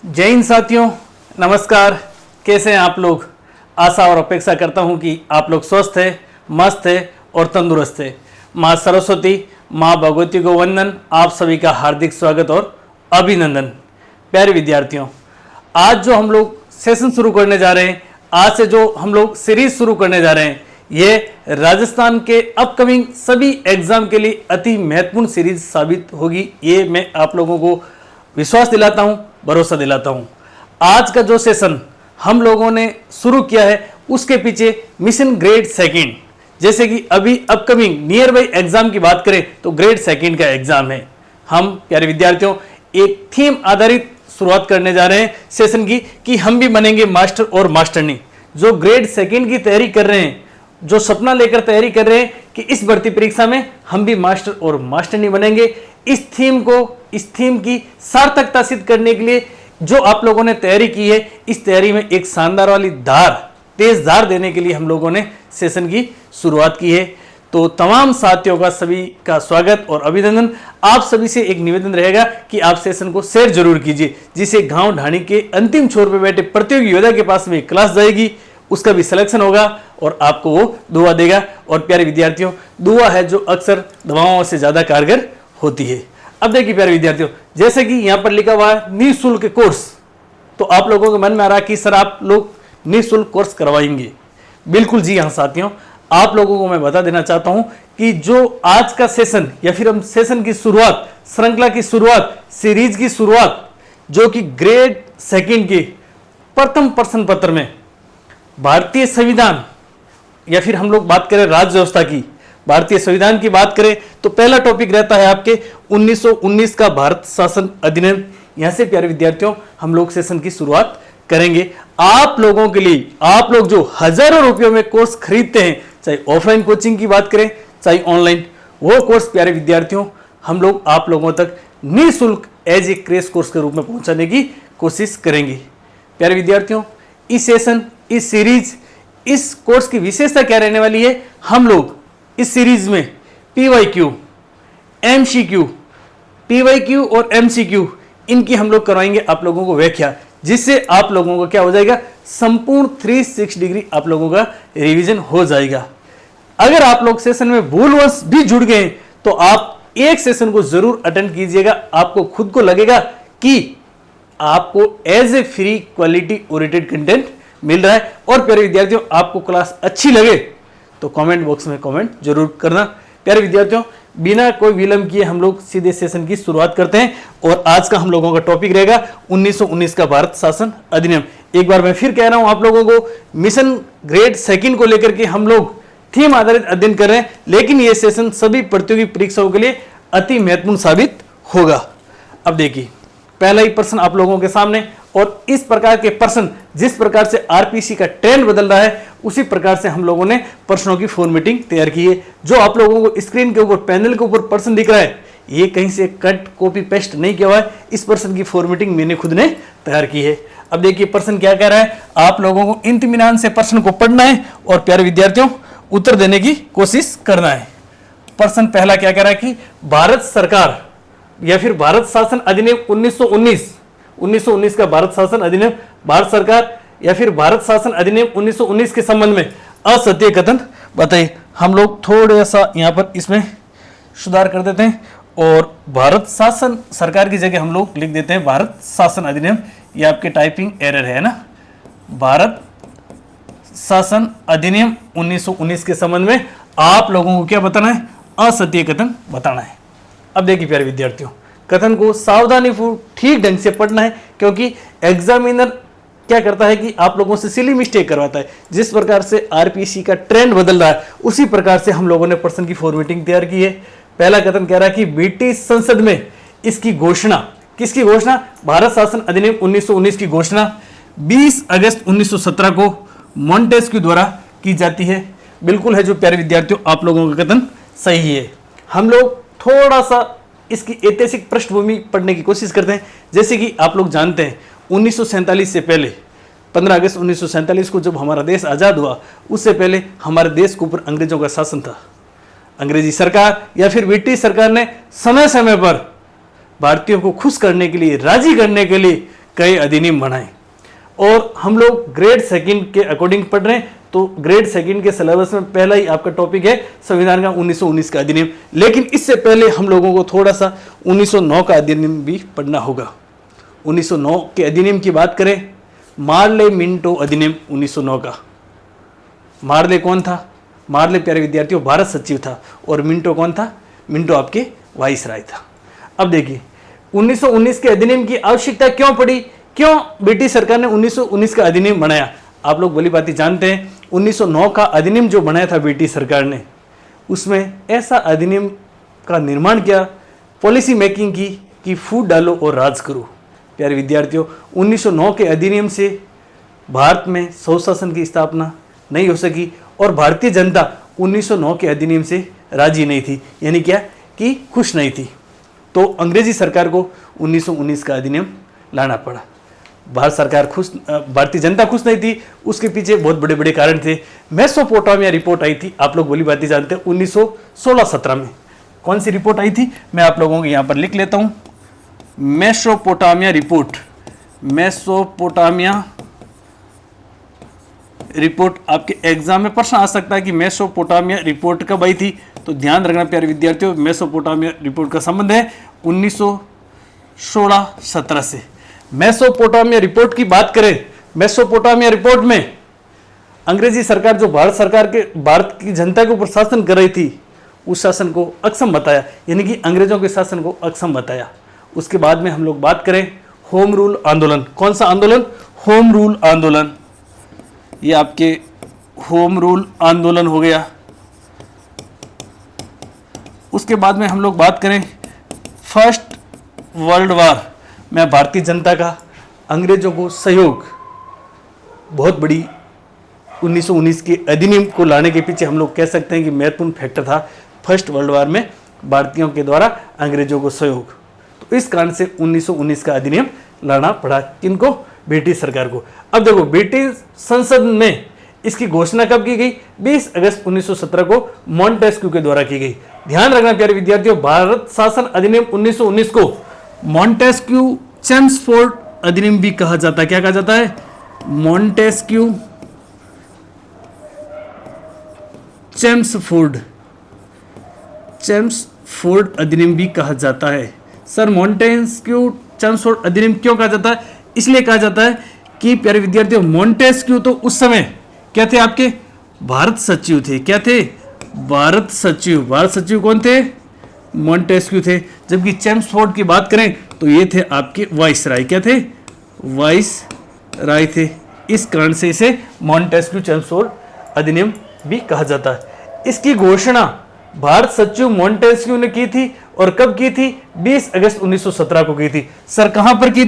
जय हिंद साथियों, नमस्कार। कैसे हैं आप लोग? आशा और अपेक्षा करता हूं कि आप लोग स्वस्थ हैं, मस्त हैं और तंदुरुस्त हैं। माँ सरस्वती, माँ भगवती को वंदन। आप सभी का हार्दिक स्वागत और अभिनंदन। प्यारे विद्यार्थियों, आज जो हम लोग सेशन शुरू करने जा रहे हैं, आज से जो हम लोग सीरीज शुरू करने जा रहे हैं, ये राजस्थान के अपकमिंग सभी एग्जाम के लिए अति महत्वपूर्ण सीरीज साबित होगी। ये मैं आप लोगों को विश्वास दिलाता हूं, भरोसा दिलाता हूं। आज का जो सेशन हम लोगों ने शुरू किया है, उसके पीछे मिशन ग्रेड सेकंड, जैसे कि अभी अपकमिंग नियर बाई एग्जाम की बात करें तो ग्रेड सेकंड का एग्जाम है। हम प्यारे विद्यार्थियों एक थीम आधारित शुरुआत करने जा रहे हैं सेशन की कि हम भी बनेंगे मास्टर और मास्टरनी। जो ग्रेड सेकंड की तैयारी कर रहे हैं, जो सपना लेकर तैयारी कर रहे हैं कि इस भर्ती परीक्षा में हम भी मास्टर और मास्टरनी बनेंगे, इस थीम की सार्थकता सिद्ध करने के लिए जो आप लोगों ने तैयारी की है, इस तैयारी में एक शानदार वाली तेज धार देने के लिए हम लोगों ने सेशन की शुरुआत की है। तो तमाम साथियों का सभी का स्वागत और अभिनंदन। आप सभी से एक निवेदन रहेगा कि आप सेशन को शेयर जरूर कीजिए, जिसे गांव ढाणी के अंतिम छोर पर बैठे प्रतियोगी योद्धा के पास में क्लास जाएगी, उसका भी सिलेक्शन होगा और आपको वो दुआ देगा। और प्यारे विद्यार्थियों, दुआ है जो अक्सर दवाओं से ज्यादा कारगर होती है। अब देखिए प्यारे विद्यार्थियों, जैसे कि यहां पर लिखा हुआ है निःशुल्क कोर्स, तो आप लोगों के मन में आ रहा है कि सर आप लोग निःशुल्क कोर्स करवाएंगे। बिल्कुल जी हाँ साथियों, आप लोगों को मैं बता देना चाहता हूं कि जो आज का सेशन या फिर हम सेशन की शुरुआत, श्रृंखला की शुरुआत, सीरीज की शुरुआत, जो कि ग्रेड सेकंड के प्रथम प्रश्न पत्र में भारतीय संविधान या फिर हम लोग बात करें राज्य व्यवस्था की, भारतीय संविधान की बात करें तो पहला टॉपिक रहता है आपके 1919 का भारत शासन अधिनियम। यहां से प्यारे विद्यार्थियों हम लोग सेशन की शुरुआत करेंगे। आप लोगों के लिए, आप लोग जो हजारों रुपयों में कोर्स खरीदते हैं, चाहे ऑफलाइन कोचिंग की बात करें चाहे ऑनलाइन, वो कोर्स प्यारे विद्यार्थियों हम लोग आप लोगों तक निःशुल्क एज ए क्रैश कोर्स के रूप में पहुंचाने की कोशिश करेंगे। प्यारे विद्यार्थियों, इस सेशन, इस सीरीज, इस कोर्स की विशेषता क्या रहने वाली है? हम लोग इस सीरीज में पीवाईक्यू, एमसीक्यू, पीवाईक्यू और एमसीक्यू, इनकी हम लोग करवाएंगे आप लोगों को व्याख्या, जिससे आप लोगों को क्या हो जाएगा, संपूर्ण 360 डिग्री आप लोगों का रिवीजन हो जाएगा। अगर आप लोग सेशन में भूलवश भी जुड़ गए तो आप एक सेशन को जरूर अटेंड कीजिएगा। आपको खुद को लगेगा कि आपको as a free quality oriented content मिल रहा है। और प्यारे विद्यार्थियों, आपको क्लास अच्छी लगे तो कमेंट बॉक्स में कमेंट जरूर करना। प्यारे विद्यार्थियों, बिना कोई विलंब किए हम लोग सीधे सेशन की शुरुआत करते हैं और आज का हम लोगों का टॉपिक रहेगा 1919 का भारत शासन अधिनियम। एक बार मैं फिर कह रहा हूं आप लोगों को, मिशन ग्रेड सेकंड को लेकर के हम लोग थीम आधारित अध्ययन कर रहे हैं, लेकिन यह सेशन सभी प्रतियोगी परीक्षाओं के लिए अति महत्वपूर्ण साबित होगा। अब देखिए पहला ही प्रश्न आप लोगों के सामने, और इस प्रकार के प्रश्न, जिस प्रकार से आरपीसी का ट्रेंड बदल रहा है, उसी प्रकार से हम लोगों ने प्रश्नों की फॉर्मेटिंग तैयार की है। जो आप लोगों को स्क्रीन के ऊपर, पैनल के ऊपर प्रश्न दिख रहा है, ये कहीं से कट कॉपी पेस्ट नहीं किया हुआ है। इस प्रश्न की फॉर्मेटिंग मैंने खुद ने तैयार की है। अब देखिए प्रश्न क्या कह रहा है, आप लोगों को इत्मीनान से प्रश्न को पढ़ना है और प्यारे विद्यार्थियों उत्तर देने की कोशिश करना है। प्रश्न पहला क्या कह रहा है कि भारत सरकार या फिर भारत शासन अधिनियम 1919 का भारत शासन अधिनियम, भारत सरकार या फिर भारत शासन अधिनियम 1919 के संबंध में असत्य कथन बताइए। हम लोग थोड़ा सा यहाँ पर इसमें सुधार कर देते हैं और भारत शासन सरकार की जगह हम लोग लिख देते हैं भारत शासन अधिनियम। ये आपके टाइपिंग एरर है ना। भारत शासन अधिनियम 1919 के संबंध में आप लोगों को क्या बताना है? असत्य कथन बताना है। अब देखिए प्यारे विद्यार्थियों, कथन को सावधानीपूर्वक ठीक ढंग से पढ़ना है, क्योंकि एग्जामिनर क्या करता है कि आप लोगों से सिली मिस्टेक करवाता है। जिस प्रकार से आरपीसी का ट्रेंड बदल रहा है, उसी प्रकार से हम लोगों ने प्रश्न की फॉर्मेटिंग तैयार की है। पहला कथन कह रहा है कि ब्रिटिश संसद में इसकी घोषणा, किसकी घोषणा? भारत शासन अधिनियम 1919 की घोषणा 20 अगस्त 1917 को मॉन्टेस्क्यू द्वारा की जाती है। बिल्कुल है जो प्यारे विद्यार्थियों, आप लोगों का कथन सही है। हम लोग थोड़ा सा इसकी ऐतिहासिक पृष्ठभूमि पढ़ने की कोशिश करते हैं। जैसे कि आप लोग जानते हैं 1947 से पहले, 15 अगस्त 1947 को जब हमारा देश आज़ाद हुआ, उससे पहले हमारे देश के ऊपर अंग्रेजों का शासन था। अंग्रेजी सरकार या फिर ब्रिटिश सरकार ने समय समय पर भारतीयों को खुश करने के लिए, राजी करने के लिए कई अधिनियम बनाए। और हम लोग ग्रेड सेकंड के अकॉर्डिंग पढ़ रहे हैं, तो ग्रेड सेकंड के सिलेबस में पहला ही आपका टॉपिक है संविधान का 1919 का अधिनियम। लेकिन इससे पहले हम लोगों को थोड़ा सा 1909 का अधिनियम भी पढ़ना होगा। 1909 के अधिनियम की बात करें, मार्ले मिंटो अधिनियम 1909 का। मार्ले कौन था? मार्ले प्यारे विद्यार्थियों भारत सचिव था, और मिंटो कौन था? मिंटो आपके वाइसराय था। अब देखिए 1919 के अधिनियम की आवश्यकता क्यों पड़ी, क्यों ब्रिटिश सरकार ने 1919 का अधिनियम बनाया? आप लोग भली भांति जानते हैं 1909 का अधिनियम जो बनाया था ब्रिटिश सरकार ने, उसमें ऐसा अधिनियम का निर्माण किया, पॉलिसी मेकिंग की कि फूट डालो और राज करो। प्यारे विद्यार्थियों 1909 के अधिनियम से भारत में स्वशासन की स्थापना नहीं हो सकी, और भारतीय जनता 1909 के अधिनियम से राजी नहीं थी, यानी क्या कि खुश नहीं थी। तो अंग्रेजी सरकार को 1919 का अधिनियम लाना पड़ा। भारतीय जनता खुश नहीं थी, उसके पीछे बहुत बड़े बड़े कारण थे। मेसोपोटामिया रिपोर्ट आई थी, आप लोग भली भांति जानते हैं 1916-17 में। कौन सी रिपोर्ट आई थी? मैं आप लोगों को यहाँ पर लिख लेता हूँ। मेसोपोटामिया रिपोर्ट, मेसोपोटामिया रिपोर्ट आपके एग्जाम में प्रश्न आ सकता है कि मेसोपोटामिया रिपोर्ट कब आई थी, तो ध्यान रखना प्यारे विद्यार्थियों, मेसोपोटामिया रिपोर्ट का संबंध है 1916-17 से। मेसोपोटामिया रिपोर्ट की बात करें, मेसोपोटामिया रिपोर्ट में अंग्रेजी सरकार जो भारत की जनता के ऊपर शासन कर रही थी, उस शासन को अक्षम बताया, यानी कि अंग्रेजों के शासन को अक्षम बताया। उसके बाद में हम लोग बात करें होम रूल आंदोलन। कौन सा आंदोलन? होम रूल आंदोलन। ये आपके होम रूल आंदोलन हो गया। उसके बाद में हम लोग बात करें फर्स्ट वर्ल्ड वार में भारतीय जनता का अंग्रेजों को सहयोग, बहुत बड़ी 1919 के अधिनियम को लाने के पीछे हम लोग कह सकते हैं कि महत्वपूर्ण फैक्टर था फर्स्ट वर्ल्ड वार में भारतीयों के द्वारा अंग्रेजों को सहयोग। तो इस कारण से 1919 का अधिनियम लाना पड़ा। किनको? ब्रिटिश सरकार को। अब देखो ब्रिटिश संसद में इसकी घोषणा कब की गई? 20 अगस्त 1917 को मॉन्टेस्क्यू के द्वारा की गई। ध्यान रखना प्यारे विद्यार्थियों, भारत शासन अधिनियम 1919 को मॉन्टेस्क्यू चेम्सफोर्ड अधिनियम भी कहा जाता है। क्या कहा जाता है? मॉन्टेस्क्यू चेम्सफोर्ड अधिनियम भी कहा जाता है। सर मॉन्टेस्क्यू चेम्सफोर्ड अधिनियम क्यों कहा जाता है? इसलिए कहा जाता है कि प्यारे विद्यार्थियों मॉन्टेस्क्यू तो उस समय क्या थे? आपके भारत सचिव थे। क्या थे? भारत सचिव। भारत सचिव कौन थे? मॉन्टेस्क्यू थे। जबकि चेम्सफोर्ड की बात करें तो ये थे आपके वाइसराय। क्या थे? वाइसराय थे। इस कारण से इसे मॉन्टेस्क्यू चेम्सफोर्ड अधिनियम भी कहा जाता है। इसकी घोषणा भारत सचिव मॉन्टेस्क्यू ने की थी, और कब की थी? 20 अगस्त 1917 को की थी। सर कहां पर की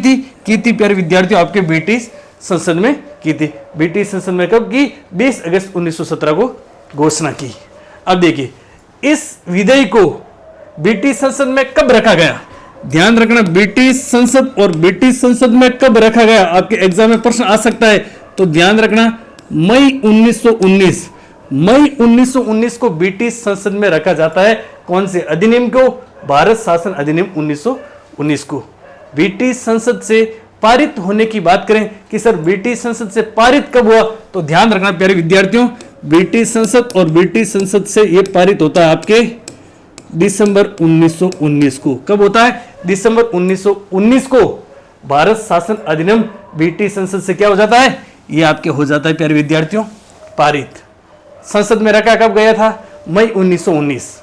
थी? प्यारे विद्यार्थियों आपके ब्रिटिश संसद में की थी। ब्रिटिश संसद में कब की? 20 अगस्त 1917 को घोषणा की। अब देखिए इस विधेयक को ब्रिटिश संसद में कब रखा गया? ध्यान रखना, ब्रिटिश संसद और ब्रिटिश संसद में कब रखा गया, आपके एग्जाम में प्रश्न आ सकता है। तो ध्यान रखना मई 1919 को ब्रिटिश संसद में रखा जाता है। कौन से अधिनियम को? भारत शासन अधिनियम 1919 को। ब्रिटिश संसद से पारित होने की बात करें कि सर ब्रिटिश संसद से पारित कब हुआ, तो ध्यान रखना प्यारे विद्यार्थियों, ब्रिटिश संसद और ब्रिटिश संसद से यह पारित होता है आपके दिसंबर 1919 को। कब होता है? दिसंबर 1919 को भारत शासन अधिनियम ब्रिटिश संसद से क्या हो जाता है? ये आपके हो जाता है प्यारे विद्यार्थियों पारित। संसद में रखा कब गया था? मई 1919।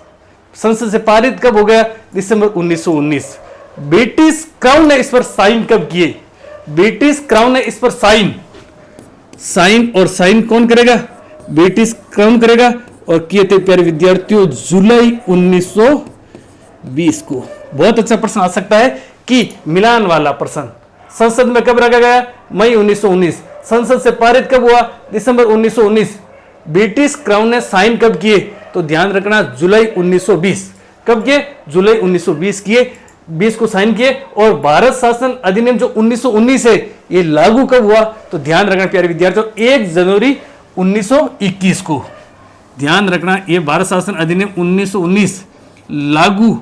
संसद से पारित कब हो गया? दिसंबर 1919। ब्रिटिश क्राउन ने इस पर साइन कब किए? ब्रिटिश क्राउन ने इस पर साइन और साइन कौन करेगा? ब्रिटिश क्राउन करेगा। और किए थे प्यारे विद्यार्थियों जुलाई 1920 को। बहुत अच्छा प्रश्न आ सकता है कि मिलान वाला प्रश्न। संसद में कब रखा गया? मई 1919। संसद से पारित कब हुआ? दिसंबर 1919। ब्रिटिश क्राउन ने साइन कब किए? तो ध्यान रखना जुलाई 1920। कब किए? जुलाई 1920 किए, 20 को साइन किए। और भारत शासन अधिनियम जो 1919 है ये लागू कब हुआ? तो ध्यान रखना प्यारे विद्यार्थियों 1 जनवरी 1921 को। ध्यान रखना ये भारत शासन अधिनियम 1919 लागू,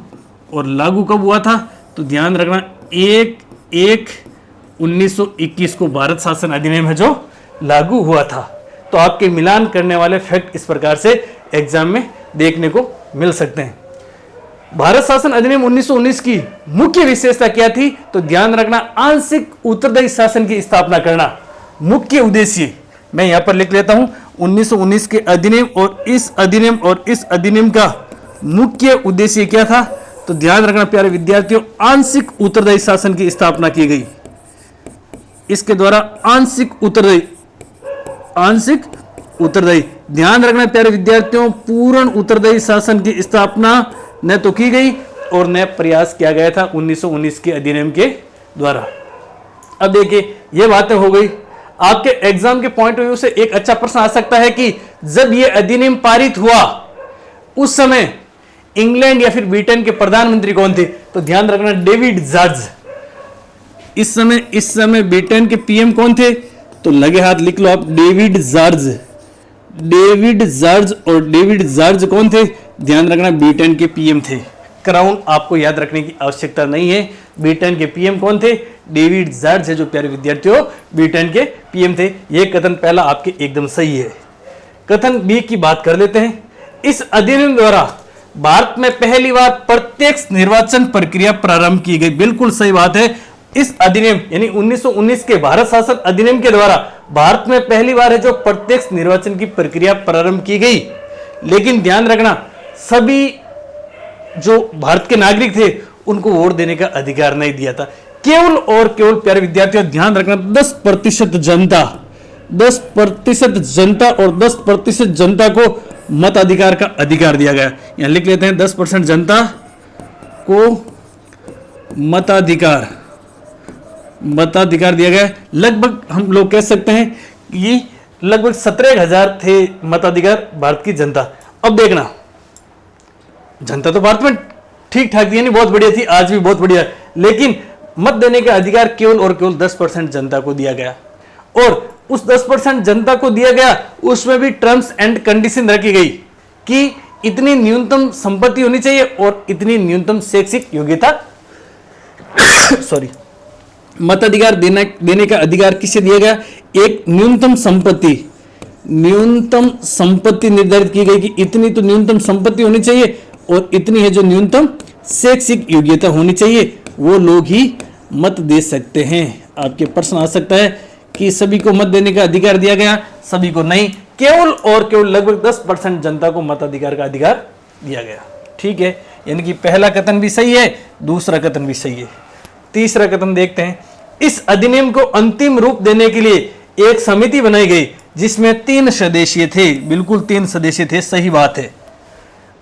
और लागू कब हुआ था? तो ध्यान रखना 1 1921 को भारत शासन अधिनियम है जो लागू हुआ था। तो आपके मिलान करने वाले फैक्ट इस प्रकार से एग्जाम में देखने को मिल सकते हैं। भारत शासन अधिनियम 1919 की मुख्य विशेषता क्या थी? तो ध्यान रखना, आंशिक उत्तरदायी शासन की स्थापना करना मुख्य उद्देश्य। मैं यहां पर लिख लेता हूं 1919 के अधिनियम और इस अधिनियम का मुख्य उद्देश्य क्या था? तो ध्यान रखना प्यारे विद्यार्थियों, आंशिक उत्तरदायी शासन की स्थापना की गई। इसके द्वारा आंशिक उत्तरदायी, ध्यान रखना प्यारे विद्यार्थियों, पूर्ण उत्तरदायी शासन की स्थापना न तो की गई और न प्रयास किया गया था 1919 के अधिनियम के द्वारा। अब देखिए ये बातें हो गई। आपके एग्जाम के पॉइंट ऑफ व्यू से एक अच्छा प्रश्न आ सकता है कि जब यह अधिनियम पारित हुआ उस समय इंग्लैंड या फिर ब्रिटेन के प्रधानमंत्री कौन थे? तो ध्यान रखना डेविड जॉर्ज। इस समय ब्रिटेन के पीएम कौन थे? तो लगे हाथ लिख लो आप, डेविड जॉर्ज। और डेविड जॉर्ज कौन थे? ध्यान रखना ब्रिटेन के पीएम थे। क्राउन आपको याद रखने की आवश्यकता नहीं है। ब्रिटेन के पीएम कौन थे? डेविड जॉर्ज है जो प्यारे विद्यार्थियों ब्रिटेन के पीएम थे। यह कथन पहला आपके एकदम सही है। कथन बी की बात कर लेते हैं। इस अधिनियम द्वारा भारत में पहली बार प्रत्यक्ष निर्वाचन प्रक्रिया प्रारंभ की गई। बिल्कुल सही बात है। इस अधिनियम यानी 1919 के भारत शासन अधिनियम के द्वारा भारत में पहली बार है जो प्रत्यक्ष निर्वाचन की प्रक्रिया प्रारंभ की गई। लेकिन ध्यान रखना, सभी जो भारत के नागरिक थे उनको वोट देने का अधिकार नहीं दिया था। केवल और केवल प्यारे विद्यार्थियों ध्यान रखना 10% जनता और 10% जनता को मताधिकार का अधिकार दिया गया। यहां लिख लेते हैं 10% जनता को मताधिकार दिया गया। लगभग हम लोग कह सकते हैं कि लगभग 17,000 थे मताधिकार भारत की जनता। अब देखना, जनता तो भारत में ठीक ठाक थी, यानी बहुत बढ़िया थी, आज भी बहुत बढ़िया, लेकिन मत देने का अधिकार केवल और केवल 10% जनता को दिया गया। और उस 10% जनता को दिया गया, उसमें भी टर्म्स एंड कंडीशन रखी गई कि इतनी न्यूनतम संपत्ति होनी चाहिए और इतनी न्यूनतम शैक्षिक योग्यता मताधिकार देने का अधिकार किसे दिया गया? एक न्यूनतम संपत्ति निर्धारित की गई कि इतनी तो न्यूनतम संपत्ति होनी चाहिए और इतनी है जो न्यूनतम शैक्षिक योग्यता होनी चाहिए, वो लोग ही मत दे सकते हैं। आपके प्रश्न आ सकता है कि सभी को मत देने का अधिकार दिया गया, सभी को नहीं, केवल और केवल लगभग 10% जनता को मताधिकार का अधिकार दिया गया। ठीक है, यानी कि पहला कथन भी सही है, दूसरा कथन भी सही है। तीसरा कथन देखते हैं। इस अधिनियम को अंतिम रूप देने के लिए एक समिति बनाई गई जिसमें 3 सदस्य थे। बिल्कुल 3 सदस्य थे, सही बात है।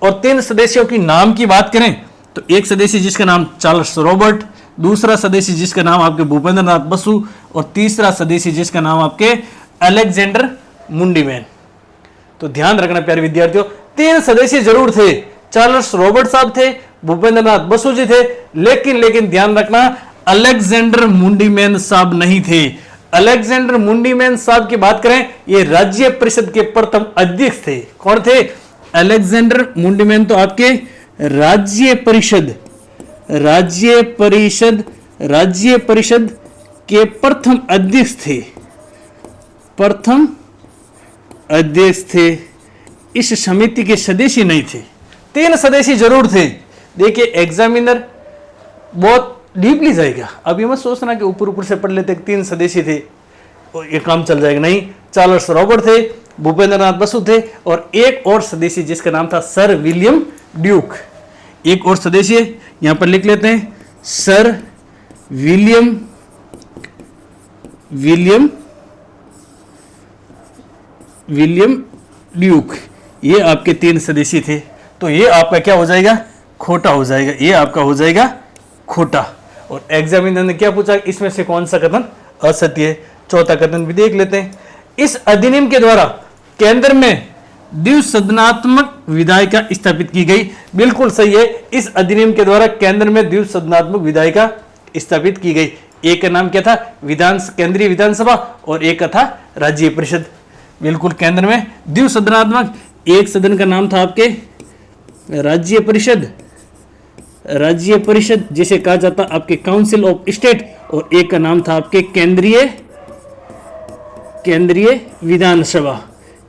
और 3 सदस्यों की नाम की बात करें तो एक सदस्य जिसका नाम चार्ल्स रॉबर्ट, दूसरा सदस्य जिसका नाम आपके भूपेंद्र नाथ बसु और तीसरा सदस्य जिसका नाम आपके अलेक्जेंडर मुंडीमैन। तो ध्यान रखना प्यारे विद्यार्थियों, 3 सदस्य जरूर थे। चार्ल्स रॉबर्ट साहब थे, भूपेंद्र नाथ बसु जी थे, लेकिन ध्यान रखना अलेक्जेंडर मुंडीमैन साहब नहीं थे। अलेक्जेंडर मुंडीमैन साहब की बात करें, ये राज्य परिषद के प्रथम अध्यक्ष थे। कौन थे? अलेक्जेंडर मुंडीमैन तो आपके राज्य परिषद के प्रथम अध्यक्ष थे। इस समिति के सदस्य नहीं थे। 3 सदस्य जरूर थे। देखिए एग्जामिनर बहुत डीपली जाएगा, अब ये मत सोचना कि ऊपर से पढ़ लेते 3 सदस्य थे और ये काम चल जाएगा, नहीं। चार्ल्स रॉबर्ट थे, भूपेंद्र नाथ बसु थे और एक और सदस्य जिसका नाम था सर विलियम ड्यूक। एक और सदस्य यहां पर लिख लेते हैं, सर विलियम ड्यूक। ये आपके 3 सदस्य थे। तो ये आपका क्या हो जाएगा? खोटा हो जाएगा। ये आपका हो जाएगा खोटा। और एग्जामिनर ने क्या पूछा? इसमें से कौन सा कथन असत्य है? चौथा कथन भी देख लेते हैं। इस अधिनियम के द्वारा केंद्र में द्विसदनात्मक विधायिका स्थापित की गई। बिल्कुल सही है। इस अधिनियम के द्वारा केंद्र में द्विसदनात्मक विधायिका स्थापित की गई। एक का नाम क्या था? केंद्रीय विधानसभा और एक का था राज्य परिषद। बिल्कुल केंद्र में द्विसदनात्मक, एक सदन का नाम था आपके राज्य परिषद राज्य परिषद जिसे कहा जाता आपके काउंसिल ऑफ स्टेट, और एक का नाम था आपके केंद्रीय विधानसभा।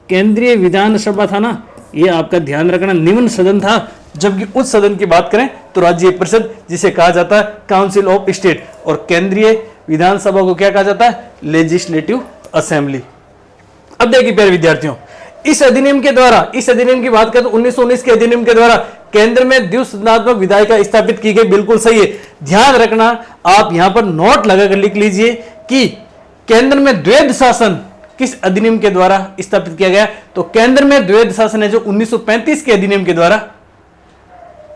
केंद्रीय विधानसभा था ना, ये आपका ध्यान रखना निम्न सदन था। जबकि उच्च सदन की बात करें तो राज्य परिषद जिसे कहा जाता है काउंसिल ऑफ स्टेट, और केंद्रीय विधानसभा को क्या कहा जाता है, लेजिस्लेटिव असेंबली। अब देखिए प्यारे विद्यार्थियों, इस अधिनियम के द्वारा, इस अधिनियम की बात करें तो 1919 के अधिनियम के द्वारा केंद्र में द्विसदनात्मक विधायिका स्थापित की गई। बिल्कुल सही है। ध्यान रखना, आप यहां पर नोट लगाकर लिख लीजिए कि केंद्र में द्वैध शासन किस अधिनियम के द्वारा स्थापित किया गया। तो केंद्र में द्वैध शासन है जो 1935 के अधिनियम के द्वारा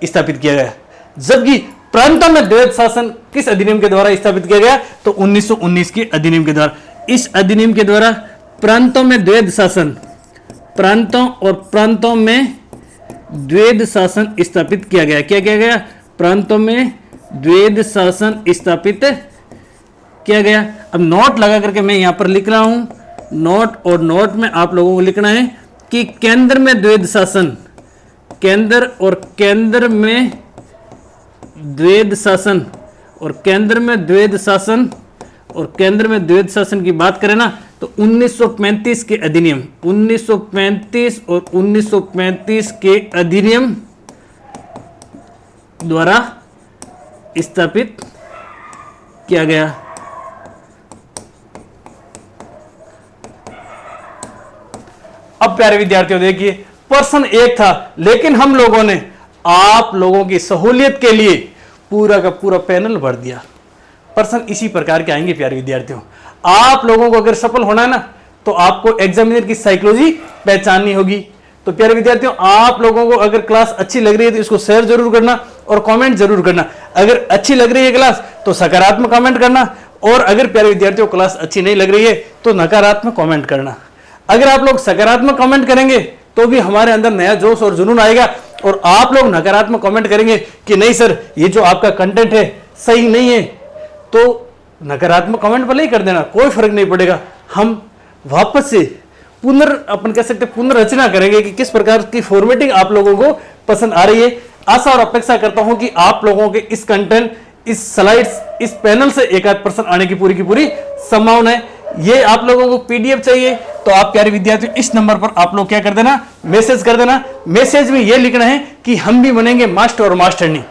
स्थापित किया गया। जबकि प्रांतों में द्वैध शासन किस अधिनियम के द्वारा स्थापित किया गया, तो 1919 के अधिनियम के द्वारा। इस अधिनियम के द्वारा प्रांतों में द्वैध शासन, प्रांतों और प्रांतों में द्वैध शासन स्थापित किया गया। क्या किया गया, प्रांतों में द्वैध शासन स्थापित किया गया। अब नोट लगा करके मैं यहां पर लिख रहा हूं नोट, और नोट में आप लोगों को लिखना है कि केंद्र में द्वैध शासन, केंद्र और केंद्र में द्वैध शासन, और केंद्र में द्वैध शासन, और केंद्र में द्वैध शासन की बात करें ना तो 1935 के अधिनियम, 1935 और 1935 के अधिनियम द्वारा स्थापित किया गया। अब प्यारे विद्यार्थियों देखिए, प्रश्न एक था, लेकिन हम लोगों ने आप लोगों की सहूलियत के लिए पूरा का पूरा पैनल भर दिया। प्रश्न इसी प्रकार के आएंगे प्यारे विद्यार्थियों। आप लोगों को अगर सफल होना है ना, तो आपको एग्जामिनर की साइकोलॉजी पहचाननी होगी। तो प्यारे विद्यार्थियों, आप लोगों को अगर क्लास अच्छी लग रही है तो इसको शेयर जरूर करना और कमेंट जरूर करना। अगर अच्छी लग रही है क्लास तो सकारात्मक कमेंट करना, और अगर प्यारे विद्यार्थियों क्लास अच्छी नहीं लग रही है तो नकारात्मक कमेंट करना। अगर आप लोग सकारात्मक कमेंट करेंगे तो भी हमारे अंदर नया जोश और जुनून आएगा, और आप लोग नकारात्मक कमेंट करेंगे कि नहीं सर ये जो आपका कंटेंट है सही नहीं है, तो नकारात्मक कमेंट भले ही कर देना, कोई फर्क नहीं पड़ेगा। हम वापस से अपन कह सकते पुनर्रचना करेंगे कि किस प्रकार की फॉर्मेटिंग आप लोगों को पसंद आ रही है। आशा और अपेक्षा करता हूं कि आप लोगों के इस कंटेंट, इस स्लाइड्स, इस पैनल से एक आध % आने की पूरी संभावना है। ये आप लोगों को पीडीएफ चाहिए तो आप प्यारे विद्यार्थियों इस नंबर पर आप लोग क्या कर देना, मैसेज कर देना। मैसेज में ये लिखना है कि हम भी बनेंगे मास्टर और मास्टरनी,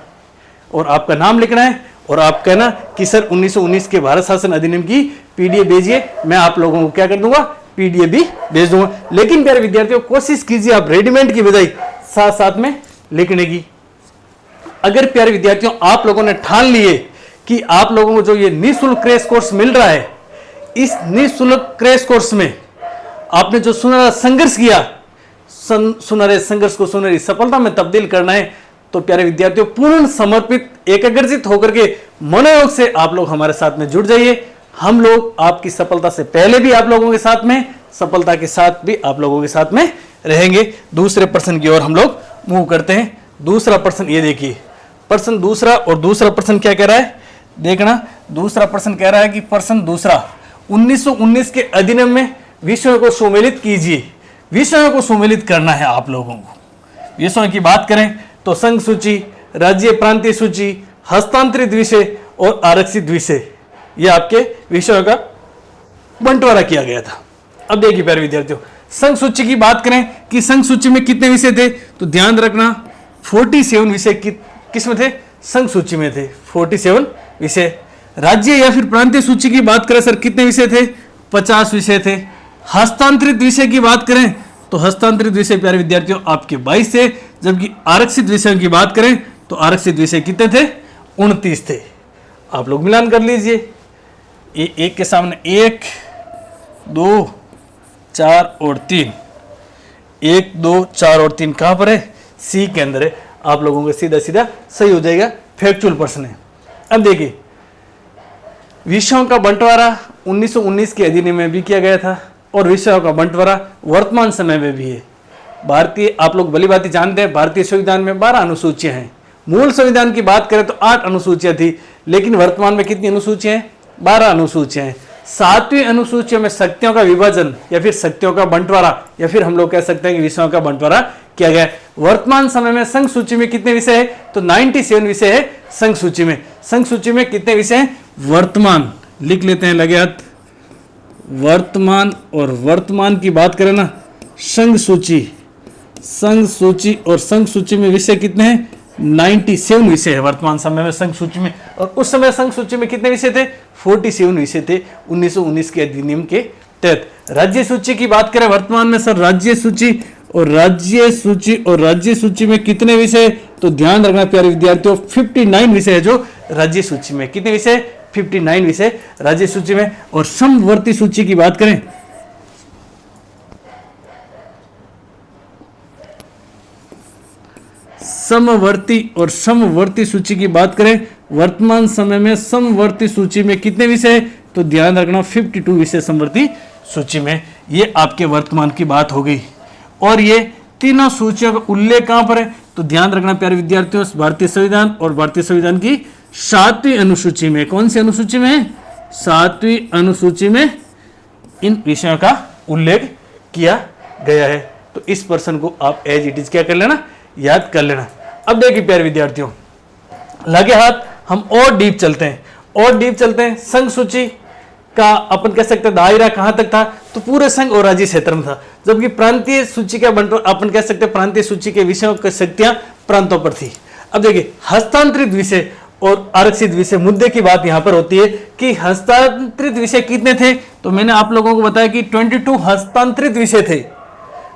और आपका नाम लिखना है, और आप कहना कि सर 1919 के भारत शासन अधिनियम की पीडीएफ भेजिए। मैं आप लोगों को क्या कर दूंगा, पीडीएफ भी भेज दूंगा। लेकिन प्यारे विद्यार्थियों कोशिश कीजिए आप रेडीमेड की बजाय साथ साथ में लिखने की। अगर प्यारे विद्यार्थियों आप लोगों ने ठान लिए कि आप लोगों को जो ये निःशुल्क क्रैश कोर्स मिल रहा है, इस निःशुल्क क्रैश कोर्स में आपने जो सुनहरा संघर्ष किया, सुनहरे संघर्ष को सुनहरी सफलता में तब्दील करना है, तो प्यारे विद्यार्थियों पूर्ण समर्पित एकाग्रचित होकर के मनोयोग से आप लोग हमारे साथ में जुड़ जाइए। हम लोग आपकी सफलता से पहले भी आप लोगों के साथ में, सफलता के साथ भी आप लोगों के साथ में रहेंगे। दूसरे प्रश्न की ओर हम लोग मूव करते हैं। दूसरा प्रश्न ये देखिए, प्रश्न दूसरा, और दूसरा प्रश्न क्या कह रहा है देखना। दूसरा प्रश्न कह रहा है कि प्रश्न दूसरा, 1919 के अधिनियम में विषयों को सुमेलित कीजिए। विषयों को सुमेलित करना है आप लोगों को। विषयों की बात करें तो संघ सूची, राज्य प्रांतीय सूची, हस्तांतरित विषय और आरक्षित विषय, ये आपके विषयों का बंटवारा किया गया था। अब देखिए प्यारे विद्यार्थियों, संघ सूची की बात करें कि संघ सूची में कितने विषय थे, तो ध्यान रखना 47 विषय किस में थे, संघ सूची में थे 47 विषय। राज्य या फिर प्रांतीय सूची की बात करें सर कितने विषय थे, 50 विषय थे। हस्तांतरित विषय की बात करें तो हस्तांतरित विषय प्यारे विद्यार्थियों आपके 22 थे। जबकि आरक्षित विषयों की बात करें तो आरक्षित विषय कितने थे, 29 थे। आप लोग मिलान कर लीजिए, एक के सामने 1 2 4 और 3, 1 2 4 और 3 कहां पर है, सी के अंदर है। आप लोगों का सीधा सीधा सही हो जाएगा, फैक्चुअल प्रश्न है। अब देखिए विषयों का बंटवारा 1919 के अधिनियम में भी किया गया था, और विषयों का बंटवारा वर्तमान समय में भी है। भारतीय, आप लोग भली भांति जानते हैं, भारतीय संविधान में 12 अनुसूचियां हैं। मूल संविधान की बात करें तो 8 अनुसूचियां थी, लेकिन वर्तमान में कितनी अनुसूचियां हैं, 12 अनुसूचियां हैं। 7वीं अनुसूची में शक्तियों का विभाजन या फिर शक्तियों का बंटवारा, या फिर हम लोग कह सकते हैं कि विषयों का बंटवारा किया गया है। वर्तमान समय में संघ सूची में कितने विषय है? तो 97 विषय है संघ सूची में। संघ सूची में कितने विषय हैं? वर्तमान लिख लेते हैं लगे हाथ, वर्तमान। और वर्तमान की बात करें ना, संघ सूची और संघ सूची में विषय कितने हैं? 97 विषय है वर्तमान समय में संघ सूची में। और उस समय संघ सूची में कितने विषय थे? 47 विषय थे 1919 के अधिनियम के तहत। राज्य सूची की बात करें वर्तमान में सर, राज्य सूची में कितने विषय? तो ध्यान रखना प्यारे विद्यार्थियों, 59 विषय है जो राज्य सूची में। कितने विषय? 59 विषय राज्य सूची में। और समवर्ती सूची की बात करें, समवर्ती सूची की बात करें वर्तमान समय में समवर्ती सूची में कितने विषय? तो ध्यान रखना 52 विषय समवर्ती सूची में। ये आपके वर्तमान की बात हो गई। और ये तीनों सूचियों का उल्लेख कहां पर है? तो ध्यान रखना प्यारे विद्यार्थियों, भारतीय संविधान और भारतीय संविधान की 7वीं अनुसूची में। कौन सी अनुसूची में? 7वीं अनुसूची में इन विषयों का उल्लेख किया गया है। तो इस पर्सन को आप एज इट इज क्या कर लेना, याद कर लेना। अब देखिए प्यारे विद्यार्थियों, लगे हाथ हम और डीप चलते हैं। संघ सूची का अपन कह सकते हैं दायरा कहां तक था? तो पूरे संघ और राज्य क्षेत्र में था। जबकि प्रांतीय सूची का बंटवारा अपन कह सकते हैं प्रांतीय सूची के विषयों की शक्तियां प्रांतों पर थी। अब देखिए हस्तांतरित विषय और आरक्षित विषय, मुद्दे की बात यहां पर होती है कि हस्तांतरित विषय कितने थे? तो मैंने आप लोगों को बताया कि 22 हस्तांतरित विषय थे।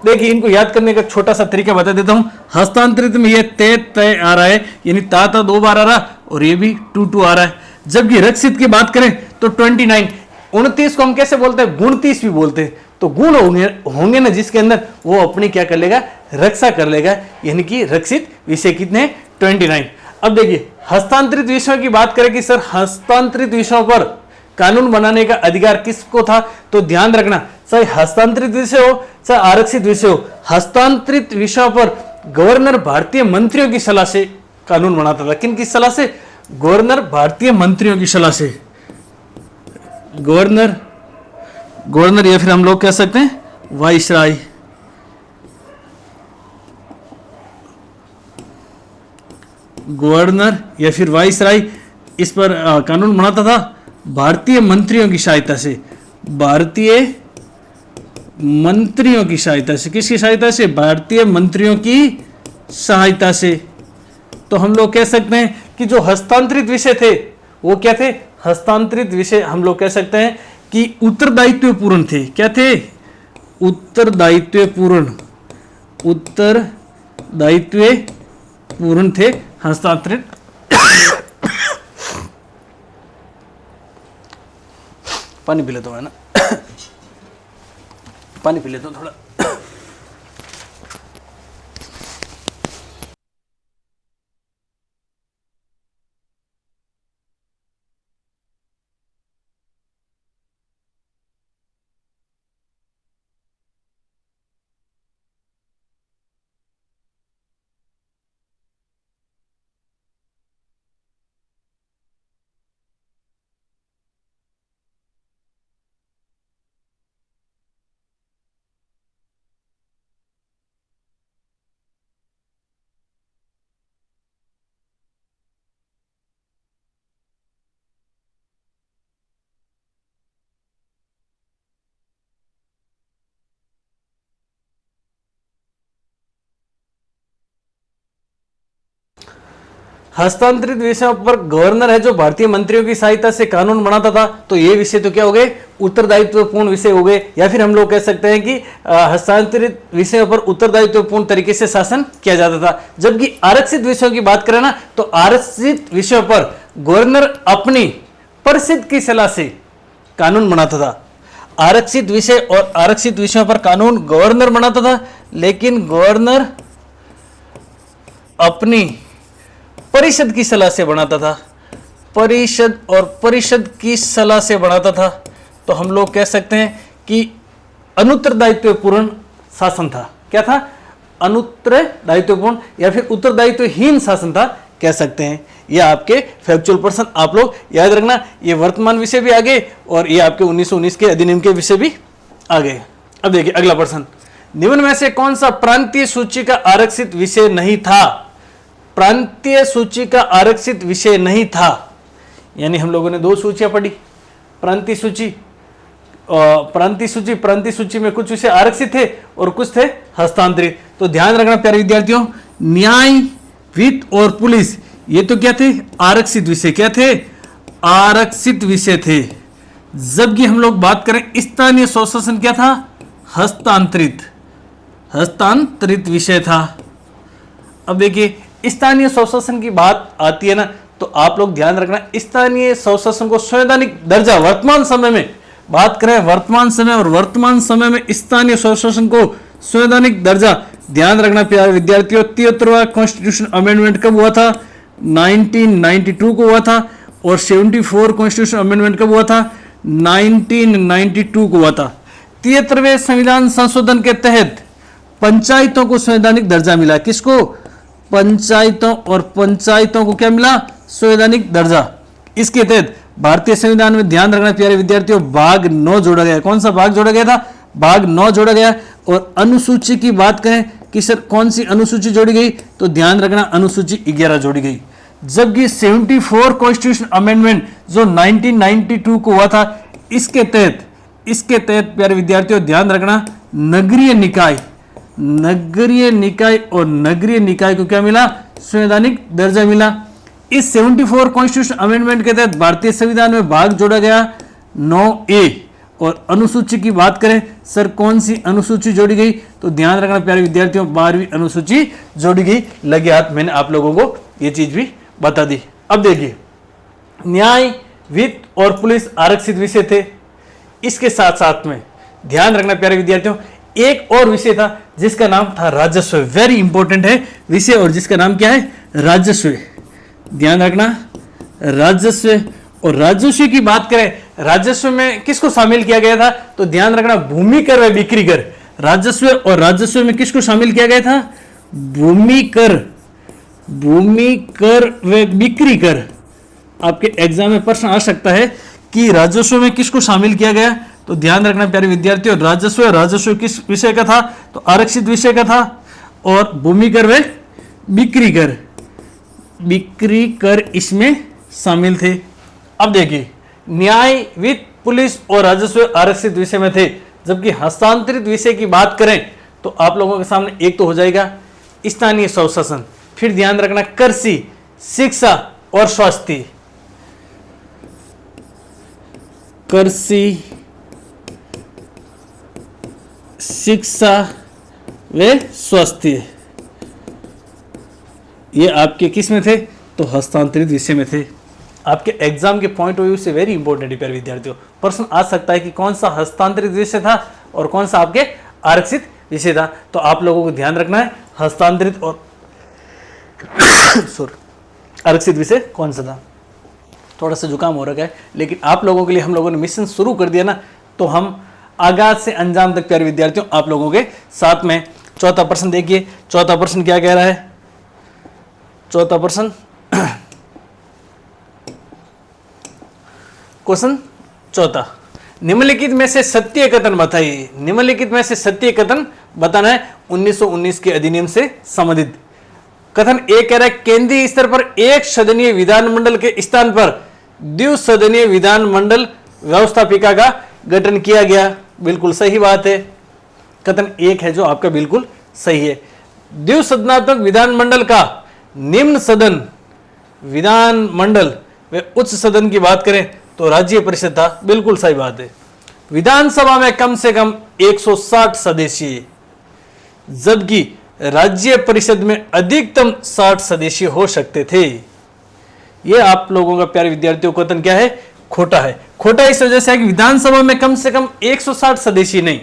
देखिए इनको याद करने का छोटा सा तरीका बता देता हूं। हस्तांतरित में ये तय आ रहा है, यानी ता 2 बार आ रहा, और ये भी 2 आ रहा है। जबकि रक्षित की बात करें तो 29, 29 को हम कैसे बोलते हैं? गुण 30 भी बोलते हैं। तो गुण होंगे ना जिसके अंदर, वो अपनी क्या कर लेगा? रक्षा कर लेगा। यानी कि रक्षित विषय कितने? 29। अब देखिए हस्तांतरित विषयों की बात करें कि सर हस्तांतरित विषयों पर कानून बनाने का अधिकार किसको था? तो ध्यान रखना, चाहे हस्तांतरित विषय हो चाहे आरक्षित विषय हो, हस्तांतरित विषयों पर गवर्नर भारतीय मंत्रियों की सलाह से कानून बनाता था। किन की सलाह से? गवर्नर भारतीय मंत्रियों की सलाह से। गवर्नर या फिर हम लोग कह सकते हैं वाइसराय। गवर्नर या फिर वाइसराय इस पर कानून बनाता था भारतीय मंत्रियों की सहायता से। भारतीय मंत्रियों की सहायता से। किसकी सहायता से? भारतीय मंत्रियों की सहायता से। तो हम लोग कह सकते हैं कि जो हस्तांतरित विषय थे वो क्या थे? हस्तांतरित विषय हम लोग कह सकते हैं कि उत्तरदायित्वपूर्ण थे। क्या थे? उत्तरदायित्वपूर्ण थे हस्तांतरित। पानी पी लेता हूं, है ना? पानी पी लेता हूं थोड़ा। हस्तांतरित विषयों पर गवर्नर है जो भारतीय मंत्रियों की सहायता से कानून बनाता था। तो ये विषय तो क्या हो गए? उत्तरदायित्वपूर्ण विषय हो गए। या फिर हम लोग कह सकते हैं कि हस्तांतरित विषयों पर उत्तरदायित्वपूर्ण तरीके से शासन किया जाता था। जबकि आरक्षित विषयों की बात करें ना, तो आरक्षित विषयों पर गवर्नर अपनी परिषद की सलाह से कानून बनाता था। आरक्षित विषय और आरक्षित विषयों पर कानून गवर्नर बनाता था, लेकिन गवर्नर अपनी परिषद की सलाह से बनाता था। परिषद की सलाह से बनाता था। तो हम लोग कह सकते हैं कि अनुत्तरदायित्वपूर्ण शासन था। क्या था? अनुत्तरदायित्वपूर्ण या फिर उत्तरदायित्वहीन शासन था, कह सकते हैं। ये आपके फैक्चुअल पर्सन आप लोग याद रखना। ये वर्तमान विषय भी आ गए और ये आपके 1919 के अधिनियम के विषय भी आ गए। अब देखिए अगला पर्सन, निम्न में से कौन सा प्रांतीय सूची का आरक्षित विषय नहीं था? प्रांतीय सूची का आरक्षित विषय नहीं था, यानी हम लोगों ने दो सूचियां पढ़ी, प्रांतीय सूची प्रांतीय सूची में कुछ विषय आरक्षित थे और कुछ थे हस्तांतरित। तो ध्यान रखना प्यारे विद्यार्थियों, न्याय, वित्त और पुलिस ये तो क्या थे? आरक्षित विषय। क्या थे? आरक्षित विषय थे। जबकि हम लोग बात करें स्थानीय स्वशासन क्या था? हस्तांतरित विषय था। अब देखिए स्थानीय स्वशासन की बात आती है ना, तो आप लोग ध्यान रखना, स्थानीय स्वशासन को संवैधानिक दर्जा वर्तमान समय में बात करें, वर्तमान समय और वर्तमान समय में स्थानीय स्वशासन को संवैधानिक दर्जा, ध्यान रखना प्यारे विद्यार्थियों, 73वां कॉन्स्टिट्यूशन अमेंडमेंट कब हुआ था? 1992 को हुआ था। और 74 कॉन्स्टिट्यूशन अमेंडमेंट कब हुआ था? 1992 को हुआ था। 73वें संविधान संशोधन के तहत पंचायतों को संवैधानिक दर्जा मिला। किसको? पंचायतों। और पंचायतों को क्या मिला? संवैधानिक दर्जा। इसके तहत भारतीय संविधान में ध्यान रखना प्यारे विद्यार्थियों, भाग 9 जोड़ा गया। कौन सा भाग जोड़ा गया था? भाग 9 जोड़ा गया। और अनुसूची की बात करें कि सर कौन सी अनुसूची जोड़ी गई, तो ध्यान रखना अनुसूची 11 जोड़ी गई। जबकि 74 कॉन्स्टिट्यूशन अमेंडमेंट जो 1992 को हुआ था, इसके तहत प्यारे विद्यार्थियों ध्यान रखना, नगरीय निकाय और नगरीय निकाय को क्या मिला? संवैधानिक दर्जा मिला। इस 74 कॉन्स्टिट्यूशन अमेंडमेंट के तहत भारतीय संविधान में भाग जोड़ा गया 9A। और अनुसूची की बात करें, सर कौन सी अनुसूची जोड़ी गई, तो ध्यान रखना प्यारे विद्यार्थियों, 12वीं अनुसूची जोड़ी गई। लगे हाथ, मैंने आप लोगों को यह चीज भी बता दी। अब देखिए, न्याय, वित्त और पुलिस आरक्षित विषय थे। इसके साथ साथ में ध्यान रखना प्यारे विद्यार्थियों, एक और विषय था जिसका नाम था राजस्व। वेरी इंपॉर्टेंट है विषय, और जिसका नाम क्या है? राजस्व। ध्यान रखना, राजस्व। और राजस्व की बात करें, राजस्व में किसको शामिल किया गया था, तो ध्यान रखना, भूमि कर व बिक्री कर। राजस्व और राजस्व में किसको शामिल किया गया था? भूमि कर व बिक्री कर। आपके एग्जाम में प्रश्न आ सकता है कि राजस्व में किसको शामिल किया गया, तो ध्यान रखना प्यारे विद्यार्थियों, राजस्व किस विषय का था, तो आरक्षित विषय का था। और भूमि कर व बिक्री कर इसमें शामिल थे। अब देखिए, न्याय, वित्त, पुलिस और राजस्व आरक्षित विषय में थे। जबकि हस्तांतरित विषय की बात करें तो आप लोगों के सामने एक तो हो जाएगा स्थानीय स्वशासन, फिर ध्यान रखना कृषि, शिक्षा और स्वास्थ्य। कृषि, शिक्षा व स्वास्थ्य, ये आपके किस में थे, तो हस्तांतरित विषय में थे। आपके एग्जाम के पॉइंट ऑफ व्यू से वेरी इंपॉर्टेंट है प्यारे विद्यार्थियों। प्रश्न आ सकता है कि कौन सा हस्तांतरित विषय था और कौन सा आपके आरक्षित विषय था। तो आप लोगों को ध्यान रखना है हस्तांतरित और आरक्षित विषय कौन सा था। थोड़ा सा जुकाम हो रखा है, लेकिन आप लोगों के लिए हम लोगों ने मिशन शुरू कर दिया ना, तो हम आगाज से अंजाम तक प्यारे विद्यार्थियों आप लोगों के साथ में। चौथा प्रश्न देखिए, चौथा प्रश्न क्या कह रहा है? चौथा प्रश्न, क्वेश्चन चौथा, निम्नलिखित में से सत्य कथन बताइए। निम्नलिखित में से सत्य कथन बताना है 1919 के अधिनियम से संबंधित। कथन एक कह रहा है, केंद्रीय स्तर पर एक सदनीय विधानमंडल के स्थान पर द्विसदनीय विधानमंडल व्यवस्थापिका का गठन किया गया। बिल्कुल सही बात है। कथन एक है जो आपका बिल्कुल सही है। द्विसदनात्मक विधानमंडल का निम्न सदन विधानमंडल व उच्च सदन की बात करें तो राज्य परिषद था। बिल्कुल सही बात है। विधानसभा में कम से कम 160 सदस्य, जबकि राज्य परिषद में अधिकतम 60 सदस्य हो सकते थे। यह आप लोगों का प्यारे विद्यार्थियों कथन क्या है? खोटा है। खोटा इस वजह से है कि विधानसभा में कम से कम 160 सदस्य नहीं,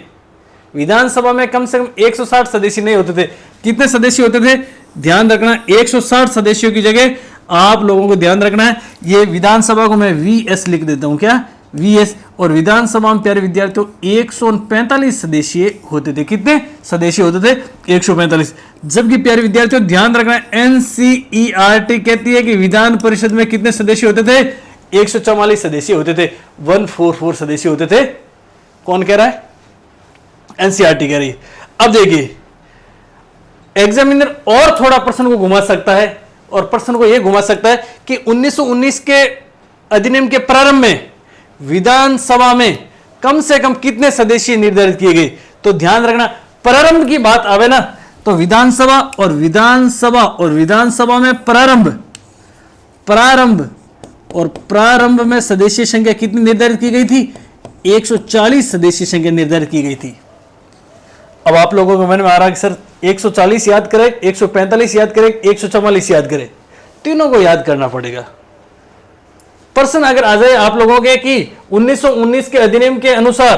विधानसभा में कम से कम 160 सदस्य नहीं होते थे। कितने सदस्य होते थे? ध्यान रखना, 160 सदस्यों की जगह आप लोगों को ध्यान रखना है, ये विधानसभा को मैं VS लिख देता हूं। क्या? VS। और विधानसभा में प्यारे विद्यार्थियों 145 सदस्य होते थे। कितने सदस्य होते थे? 145। जबकि प्यारे विद्यार्थियों ध्यान रखना, NCERT कहती है कि विधान परिषद में कितने सदस्य होते थे? 144 सदस्य होते थे। 144 सदस्य होते थे। कौन कह रहा है? NCERT कह रही है। अब देखिए, एग्जामिनर और थोड़ा प्रश्न को घुमा सकता है, और प्रश्न को यह घुमा सकता है कि 1919 के अधिनियम के प्रारंभ में विधानसभा में कम से कम कितने सदस्य निर्धारित किए गए। तो ध्यान रखना, प्रारंभ की बात आवे ना तो विधानसभा में प्रारंभ में सदस्य संख्या कितनी निर्धारित की गई थी? 140 सदस्य संख्या निर्धारित की गई थी। अब आप लोगों को मन में आ रहा है कि सर 140 याद करें, 145 याद करें, 144 याद करें, तीनों को याद करना पड़ेगा। प्रश्न अगर आ जाए आप लोगों के कि 1919 के अधिनियम के अनुसार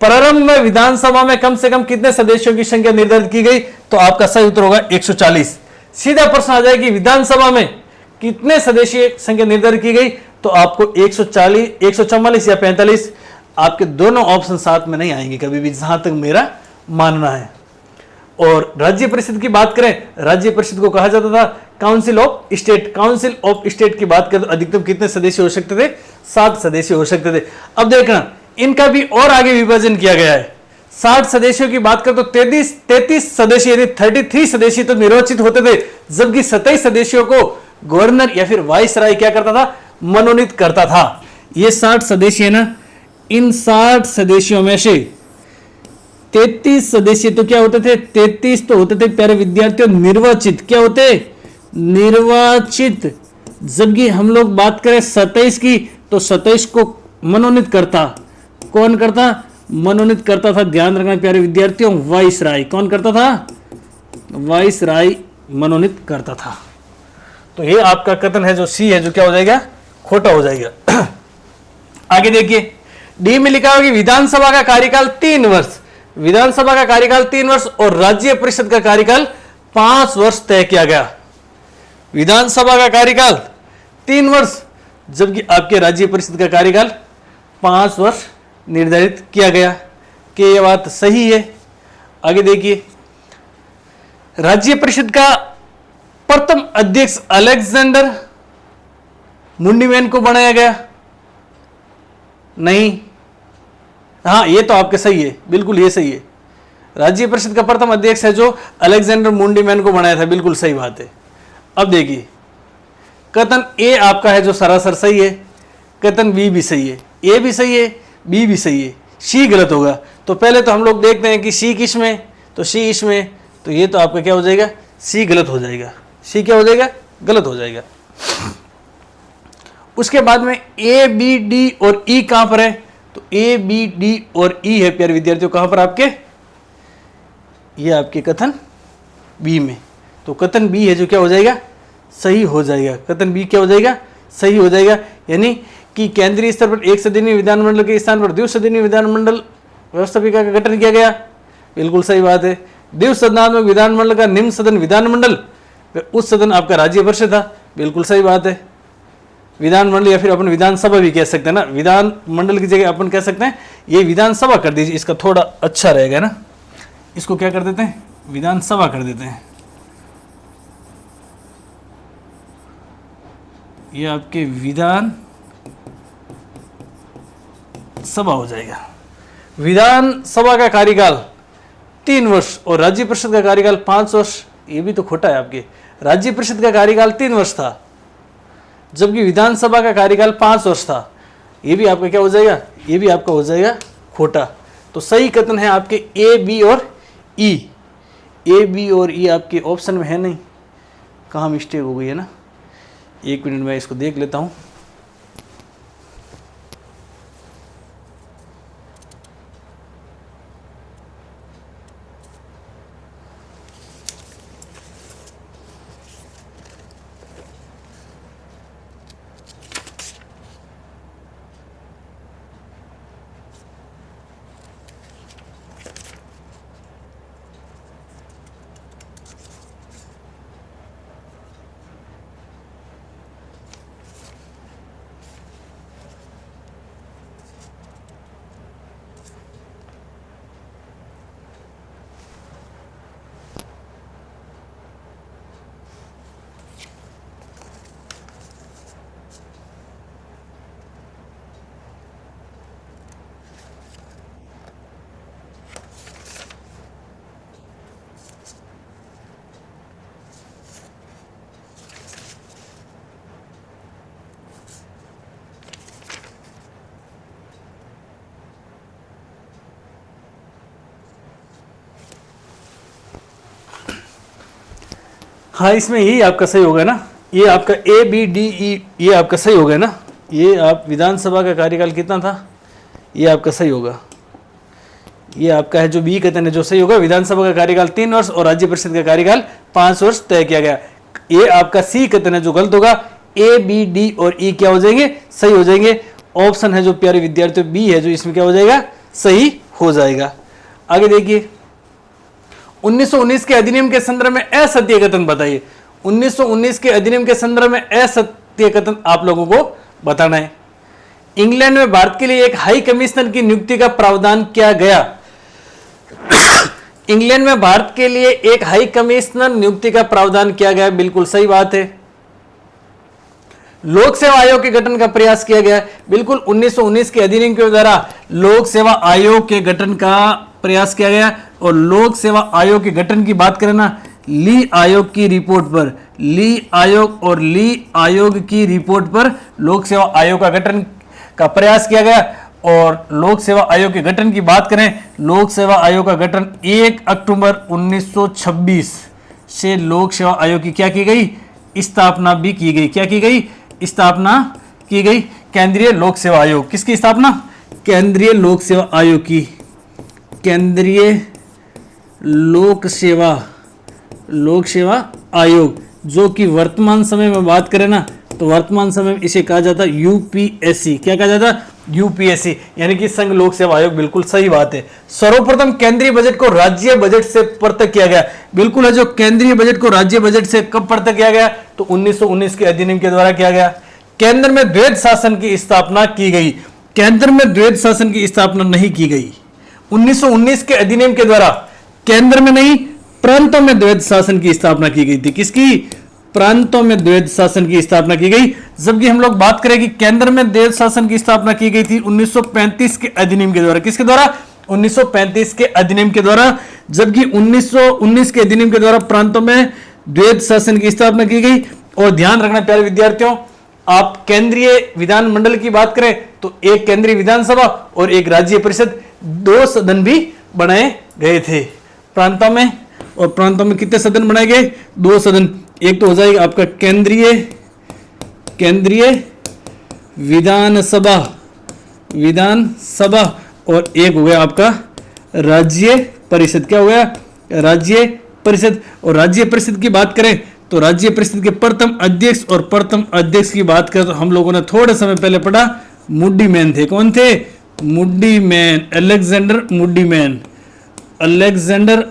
प्रारंभ में विधानसभा में कम से कम कितने सदस्यों की संख्या निर्धारित की गई, तो आपका सही उत्तर होगा 140। सीधा प्रश्न आ जाए कि विधानसभा में कितने सदस्य संख्या निर्धारित की गई, तो आपको 140, 144 या 45, आपके दोनों ऑप्शन साथ में नहीं आएंगे कभी भी, जहां तक मेरा मानना है। और राज्य परिषद की बात करें, राज्य परिषद को कहा जाता था council of state. Council of state की बात करें तो अधिकतम कितने सदस्य हो सकते थे? 7 सदस्य हो सकते थे। अब देखना, इनका भी और आगे विभाजन किया गया है। 60 सदस्यों की बात करें तो 33 सदस्य यानी 33 सदस्य तो निर्वाचित होते थे, जबकि 27 सदस्यों को गवर्नर या फिर वाइस राय क्या करता था? मनोनीत करता था। ये 60 सदस्य है ना, इन 60 सदस्यों में से 33 सदस्य तो क्या होते थे? 33 तो होते थे प्यारे विद्यार्थियों निर्वाचित। क्या होते? निर्वाचित। जबकि हम लोग बात करें 27 की, तो 27 को मनोनीत करता। कौन करता? मनोनीत करता था। ध्यान रखना प्यारे विद्यार्थियों, वाइस राय। कौन करता था? वाइस राय मनोनीत करता था। तो ये आपका कथन है जो सी है, जो क्या हो जाएगा? खोटा हो जाएगा। आगे देखिए, डी में लिखा होगा कि विधानसभा का कार्यकाल 3 वर्ष, विधानसभा का कार्यकाल 3 वर्ष और राज्य परिषद का कार्यकाल 5 वर्ष तय किया गया। विधानसभा का कार्यकाल 3 वर्ष, जबकि आपके राज्य परिषद का कार्यकाल 5 वर्ष निर्धारित किया गया। कि यह बात सही है? आगे देखिए, राज्य परिषद का प्रथम अध्यक्ष अलेक्जेंडर मुंडीमैन को बनाया गया? नहीं। हाँ, ये तो आपके सही है, बिल्कुल ये सही है। राज्य परिषद का प्रथम अध्यक्ष है जो अलेक्जेंडर मुंडीमैन को बनाया था, बिल्कुल सही बात है। अब देखिए, कथन ए आपका है जो सरासर सही है, कथन बी भी सही है, ए भी सही है, बी भी सही है, सी गलत होगा। तो पहले तो हम लोग देखते हैं कि सी किस में, तो सी इसमें, तो ये तो आपका क्या हो जाएगा? सी गलत हो जाएगा। सी क्या हो जाएगा? गलत हो जाएगा। उसके बाद में ए, बी, डी और ई कहां पर है? तो ए, बी, डी और ई है प्यारे विद्यार्थियों कहां पर आपके? ये आपके कथन बी में। तो कथन बी है जो क्या हो जाएगा? सही हो जाएगा। कथन बी क्या हो जाएगा? सही हो जाएगा। यानी कि केंद्रीय स्तर पर 1 सदनीय विधानमंडल के स्थान पर द्विसदनीय विधानमंडल व्यवस्थापिका का गठन किया गया, बिल्कुल सही बात है। द्विसदनात्मक विधानमंडल का निम्न सदन विधानमंडल, उच्च सदन आपका राज्य परिषद था, बिल्कुल सही बात है। विधानमंडल या फिर अपन विधानसभा भी कह सकते हैं ना, विधानमंडल की जगह अपन कह सकते हैं ये विधानसभा कर दीजिए, इसका थोड़ा अच्छा रहेगा ना। इसको क्या कर देते हैं? विधानसभा कर देते हैं। ये आपके विधान सभा हो जाएगा। विधानसभा का कार्यकाल 3 वर्ष और राज्य परिषद का कार्यकाल 5 वर्ष, ये भी तो खोटा है आपके। राज्य परिषद का कार्यकाल 3 वर्ष था, जबकि विधानसभा का कार्यकाल 5 वर्ष था। ये भी आपका क्या हो जाएगा? ये भी आपका हो जाएगा खोटा। तो सही कथन है आपके ए, बी और ई। ए, बी और ई आपके ऑप्शन में है नहीं, कहाँ मिस्टेक हो गई है ना। 1 मिनट में इसको देख लेता हूँ। हाँ, इसमें यही आपका सही होगा ना, ये आपका ABDE ये आपका सही होगा ना। ये आप विधानसभा का कार्यकाल कितना था, ये आपका सही होगा। ये आपका है जो बी कहते हैं जो सही होगा, विधानसभा का कार्यकाल 3 वर्ष और राज्य परिषद का कार्यकाल 5 वर्ष तय किया गया। ये आपका सी कहते हैं जो गलत होगा, ABD और E क्या हो जाएंगे, सही हो जाएंगे। ऑप्शन है जो प्यारे विद्यार्थियों बी है जो इसमें क्या हो जाएगा, सही हो जाएगा। आगे देखिए, 1919 के अधिनियम के संदर्भ में असत्य कथन बताइए। 1919 के अधिनियम के संदर्भ में असत्य कथन आप लोगों को बताना है। इंग्लैंड में भारत के लिए एक हाई कमिश्नर की नियुक्ति का प्रावधान किया गया। इंग्लैंड में भारत के लिए एक हाई कमिश्नर नियुक्ति का प्रावधान किया गया, बिल्कुल सही बात है। लोक सेवा आयोग के गठन का प्रयास किया गया, बिल्कुल 1919 के अधिनियम के द्वारा लोक सेवा आयोग के गठन का प्रयास किया गया। और लोक सेवा आयोग के गठन की बात करें ना, ली आयोग की रिपोर्ट पर, ली आयोग और ली आयोग की रिपोर्ट पर लोक सेवा आयोग का गठन का प्रयास किया गया। और लोक सेवा आयोग के गठन की बात करें, लोक सेवा आयोग का गठन 1 अक्टूबर 1926 से लोक सेवा आयोग की क्या की गई, स्थापना भी की गई। क्या की गई, स्थापना की गई। केंद्रीय लोक सेवा आयोग, किसकी स्थापना, केंद्रीय लोक सेवा आयोग की। केंद्रीय लोक सेवा आयोग, जो कि वर्तमान समय में बात करें ना तो वर्तमान समय में इसे कहा जाता है यूपीएससी। क्या कहा जाता है, यूपीएससी, यानी कि संघ लोक सेवा आयोग, बिल्कुल सही बात है। सर्वप्रथम केंद्रीय बजट को राज्य बजट से पृथक किया गया, बिल्कुल है जो केंद्रीय बजट को राज्य बजट से कब पृथक किया गया, तो 1919 के अधिनियम के द्वारा किया गया। केंद्र में द्वैध शासन की स्थापना की गई, केंद्र में द्वैध शासन की स्थापना नहीं की गई। 1919 के अधिनियम के द्वारा केंद्र में नहीं, प्रांतों में द्वैध शासन की स्थापना की गई थी। किसकी, प्रांतों में द्वैध शासन की स्थापना की गई। जबकि हम लोग बात करें कि केंद्र में द्वैध शासन की स्थापना की गई थी 1935 के अधिनियम के द्वारा। किसके द्वारा, 1935 के अधिनियम के द्वारा। जबकि 1919 के अधिनियम के द्वारा प्रांतों में द्वैध शासन की स्थापना की गई। और ध्यान रखना प्यारे विद्यार्थियों, आप केंद्रीय विधानमंडल की बात करें तो एक केंद्रीय विधानसभा और एक राज्य परिषद, 2 सदन भी बनाए गए थे प्रांतों में। और प्रांतों में कितने सदन बनाए गए, 2 सदन। एक तो हो जाएगा आपका केंद्रीय विधानसभा और एक हो गया आपका राज्य परिषद। क्या हो गया, राज्य परिषद। और राज्य परिषद की बात करें तो राज्य परिषद के प्रथम अध्यक्ष और प्रथम अध्यक्ष की बात करें तो हम लोगों ने थोड़े समय पहले पढ़ा, मुड्डी मैन थे। कौन थे, Muddiman, Alexander Muddiman. Alexander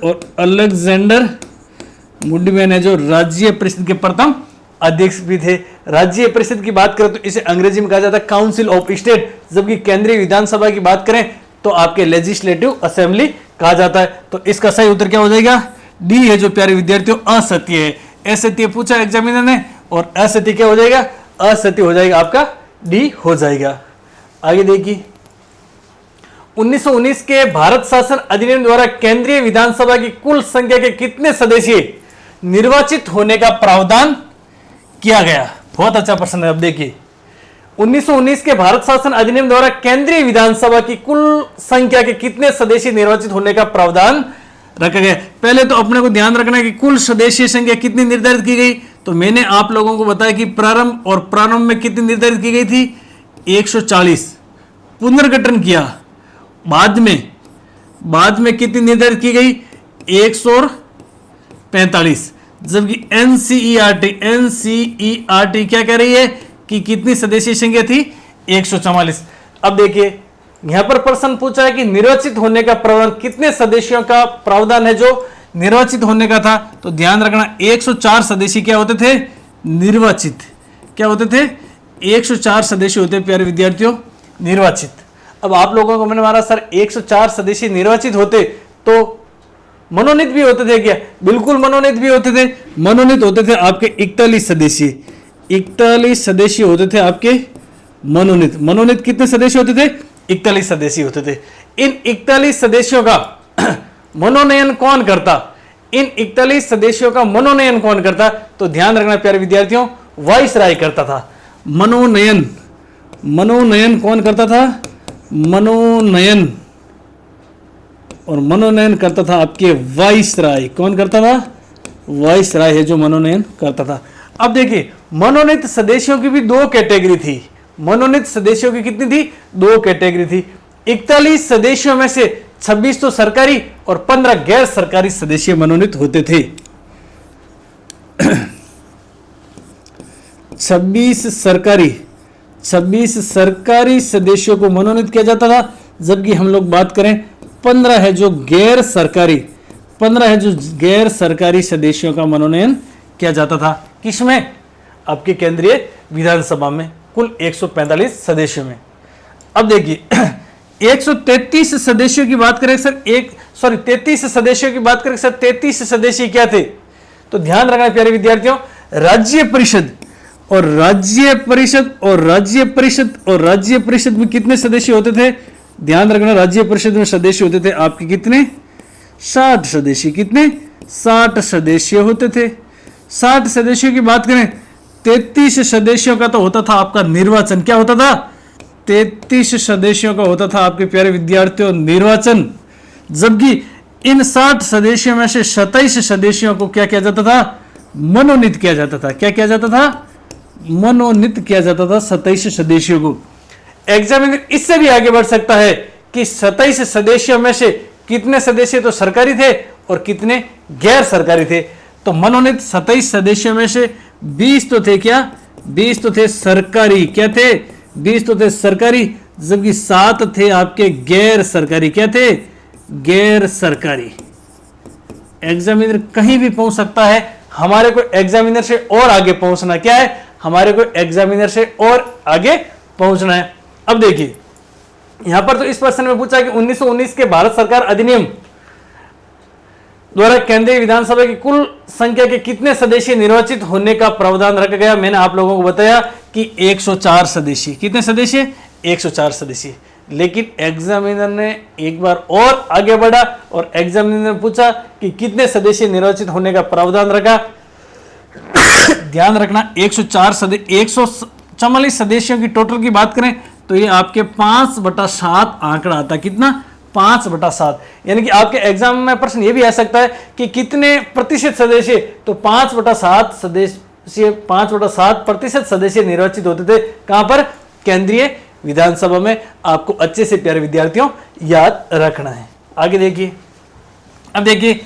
Muddiman है जो राज्य परिषद के प्रथम अध्यक्ष भी थे। राज्य परिषद की बात करें तो इसे अंग्रेजी में कहा जाता है काउंसिल ऑफ स्टेट। जबकि केंद्रीय विधानसभा की बात करें तो आपके लेजिस्लेटिव असेंबली कहा जाता है। तो इसका सही उत्तर क्या हो जाएगा, डी है जो प्यारे विद्यार्थियों असत्य है। असत्य पूछा एग्जामिनर ने और असत्य क्या हो जाएगा, असत्य हो जाएगा, आपका डी हो जाएगा। आगे देखिए, 1919 के भारत शासन अधिनियम द्वारा केंद्रीय विधानसभा की कुल संख्या के कितने सदस्य निर्वाचित होने का प्रावधान किया गया। बहुत अच्छा प्रश्न है। अब देखिए, 1919 के भारत शासन अधिनियम द्वारा केंद्रीय विधानसभा की कुल संख्या के कितने सदस्य निर्वाचित होने का प्रावधान रखा गया। पहले तो अपने को ध्यान रखना है कि कुल सदस्य संख्या कितनी निर्धारित की गई। तो मैंने आप लोगों को बताया कि प्रारंभ में कितनी निर्धारित की गई थी, 140। पुनर्गठन किया बाद में कितनी निर्धारित की गई, 145। जबकि एनसीईआरटी क्या कह रही है कि कितनी सदस्यीय संख्या थी, 144। अब देखिए यहां पर प्रश्न पूछा है कि निर्वाचित होने का प्रावधान, कितने सदस्यों का प्रावधान है जो निर्वाचित होने का था। तो ध्यान रखना 104 सदस्य क्या होते थे, निर्वाचित। क्या होते थे, 104 सदस्य होते प्यारे विद्यार्थियों निर्वाचित। अब आप लोगों को मैंने मारा सर 104 सदस्य निर्वाचित होते तो मनोनीत भी होते थे क्या, बिल्कुल मनोनीत भी होते थे। मनोनीत होते थे आपके 41 सदस्य, 41 सदस्य होते थे आपके मनोनीत। मनोनीत कितने सदस्य होते थे, 41 सदस्य होते थे। इन 41 सदस्यों का मनोनयन कौन करता, इन 41 सदस्यों का मनोनयन कौन करता। तो ध्यान रखना प्यारे विद्यार्थियों, वाइसराय करता था। मनोनयन कौन करता था, मनोनयन करता था आपके वाइसराय। कौन करता था, वाइसराय है जो मनोनयन करता था। अब देखिए मनोनीत सदस्यों की भी दो कैटेगरी थी। मनोनीत सदस्यों की कितनी थी? दो कैटेगरी थी। 41 सदस्यों में से 26 तो सरकारी और 15 गैर सरकारी सदस्य मनोनीत होते थे। 26 सरकारी सदस्यों को मनोनीत किया जाता था, जबकि हम लोग बात करें 15 है जो गैर सरकारी सदस्यों का मनोनयन किया जाता था। किसमें? आपके केंद्रीय विधानसभा में कुल 145 सदस्यों में। अब देखिए 133 सदस्यों की बात करें सर, 33 सदस्यों की बात करें सर, 33 सदस्य क्या थे? तो ध्यान रखना प्यारे विद्यार्थियों, राज्य परिषद में कितने सदस्य होते थे? ध्यान रखना, राज्य परिषद में सदस्य होते थे आपके कितने? 60 सदस्य। कितने? 60 सदस्य होते थे। 60 सदस्यों की बात करें, 33 सदस्यों का तो होता था आपका निर्वाचन। क्या होता था? 33 सदस्यों का होता था आपके प्यारे विद्यार्थियों निर्वाचन, जबकि इन 60 सदस्यों में से 27 सदस्यों को क्या किया जाता था? मनोनीत किया जाता था। क्या किया जाता था? मनोनीत किया जाता था 27 सदस्यों को। एग्जामिनर इससे भी आगे बढ़ सकता है कि 27 सदस्यों में से कितने सदस्य तो सरकारी थे और कितने गैर सरकारी थे। तो मनोनीत 27 सदस्यों में से 20 तो थे क्या? 20 तो थे सरकारी। क्या थे? 20 तो थे सरकारी, जबकि 7 थे आपके गैर सरकारी। क्या थे? गैर सरकारी। एग्जामिनर कहीं भी पहुंच सकता है, हमारे को एग्जामिनर से और आगे पहुंचना क्या है? हमारे को एग्जामिनर से और आगे पहुंचना है। अब देखिए यहां पर तो इस प्रश्न में पूछा कि 1919 के भारत सरकार अधिनियम द्वारा केंद्रीय विधानसभा की कुल संख्या के कितने सदस्य निर्वाचित होने का प्रावधान रखा गया? मैंने आप लोगों को बताया कि 104 सदस्य। कितने सदस्य? 104 सदस्य। लेकिन एग्जामिनर ने एक बार और आगे बढ़ा और एग्जामिनर ने पूछा कि कितने सदस्य निर्वाचित होने का प्रावधान रखा। ध्यान रखना 144 सदस्यों की टोटल की बात करें तो ये आपके 5/7 आंकड़ा आता। कितना? 5/7। यानी कि आपके एग्जाम में प्रश्न ये भी आ सकता है कि कितने प्रतिशत सदस्य, तो 5/7 सदस्य निर्वाचित होते थे। कहां पर? केंद्रीय विधानसभा में। आपको अच्छे से प्यारे विद्यार्थियों याद रखना है। आगे देखिए, अब देखिए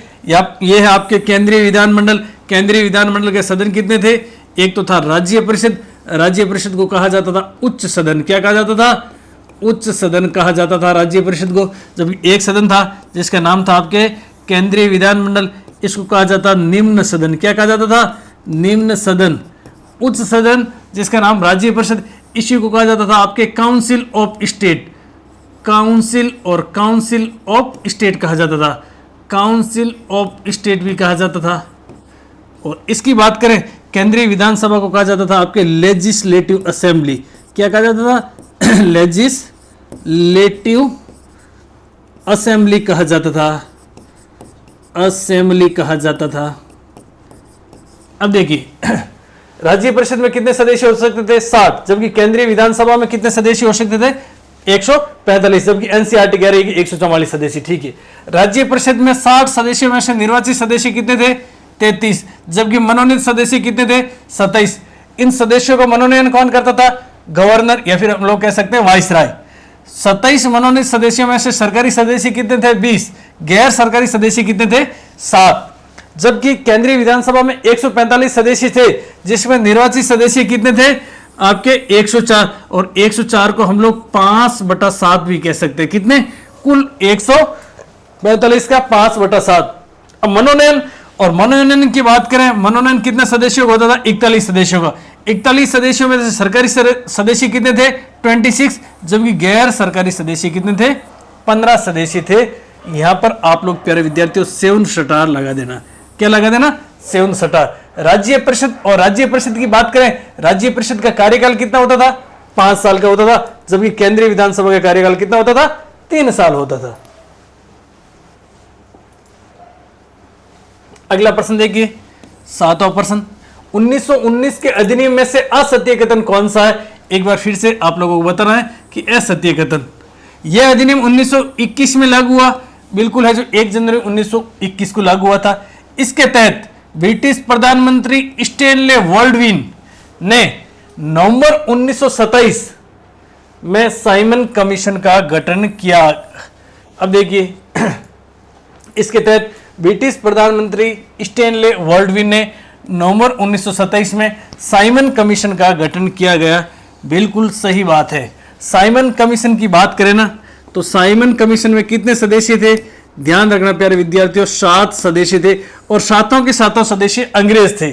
ये है आपके केंद्रीय विधानमंडल। केंद्रीय विधानमंडल के सदन कितने थे? एक तो था राज्य परिषद। राज्य परिषद को कहा जाता था उच्च सदन। क्या कहा जाता था? उच्च सदन कहा जाता था राज्य परिषद को। जबकि एक सदन था जिसका नाम था आपके केंद्रीय विधानमंडल, इसको कहा जाता निम्न सदन। क्या कहा जाता था? निम्न सदन। उच्च सदन जिसका नाम राज्य परिषद, इसी को कहा जाता था आपके council of state. Council of state कहा जाता था। काउंसिल ऑफ स्टेट भी कहा जाता था। और इसकी बात करें केंद्रीय विधानसभा को कहा जाता था आपके लेजिस्लेटिव असेंबली। क्या कहा जाता था? लेजिस्लेटिव असेंबली कहा जाता था। असेंबली कहा जाता था। अब देखिए राज्य परिषद में कितने सदस्य हो सकते थे? 60। जबकि केंद्रीय विधानसभा में कितने सदस्य हो सकते थे? 145। जबकि एनसीईआरटी कह रही है कि 144 सदस्य। ठीक है, राज्य परिषद में 60 सदस्यों में से निर्वाचित सदस्य कितने थे? 33। जबकि मनोनीत सदस्य कितने थे? 27। इन सदस्यों का मनोनयन कौन करता था? गवर्नर, या फिर हम लोग कह सकते हैं वाइसराय। 27 मनोनीत सदस्यों में से सरकारी सदस्य कितने थे? 20। गैर सरकारी सदस्य कितने थे? 7। जबकि केंद्रीय विधानसभा में 145 सदस्य थे, जिसमें निर्वाचित सदस्य कितने थे? आपके 104। और 104 को हम लोग 5/7 भी कह सकते हैं। कितने? कुल 145 का 5/7। अब मनोनयन, और मनोनयन की बात करें, मनोनयन कितने सदस्यों का होता था? 41 सदस्यों का। 41 सदस्यों में से सरकारी सदस्य कितने थे? 26। जबकि गैर सरकारी सदस्य कितने थे? 15 सदस्य थे। यहां पर आप लोग प्यारे विद्यार्थियों 7 स्टार लगा देना। क्या लगा देना? 7 स्टार। राज्य परिषद, और राज्य परिषद की बात करें, राज्य परिषद का कार्यकाल कितना होता था? 5 साल का होता था। जबकि केंद्रीय विधानसभा का कार्यकाल कितना होता था? 3 साल होता था। अगला प्रश्न देखिए, 7वां प्रश्न। 1919 के अधिनियम में से असत्य कथन कौन सा है? एक बार फिर से आप लोगों को बताना है कि असत्य कथन। यह अधिनियम 1921 में लागू हुआ, बिल्कुल है, जो 1 जनवरी 1921 को लागू हुआ था। इसके तहत ब्रिटिश प्रधानमंत्री स्टैनले बॉल्डविन ने नवंबर 1927 में साइमन कमीशन का गठन किया। अब देखिए इसके तहत ब्रिटिश प्रधानमंत्री स्टैनले बॉल्डविन ने नवंबर 1927 में साइमन कमीशन का गठन किया गया। बिल्कुल सही बात है। साइमन कमीशन की बात करें ना तो साइमन कमीशन में कितने सदस्य थे? ध्यान रखना प्यारे विद्यार्थियों, 7 सदस्य थे और सातों के सातों सदस्य अंग्रेज थे।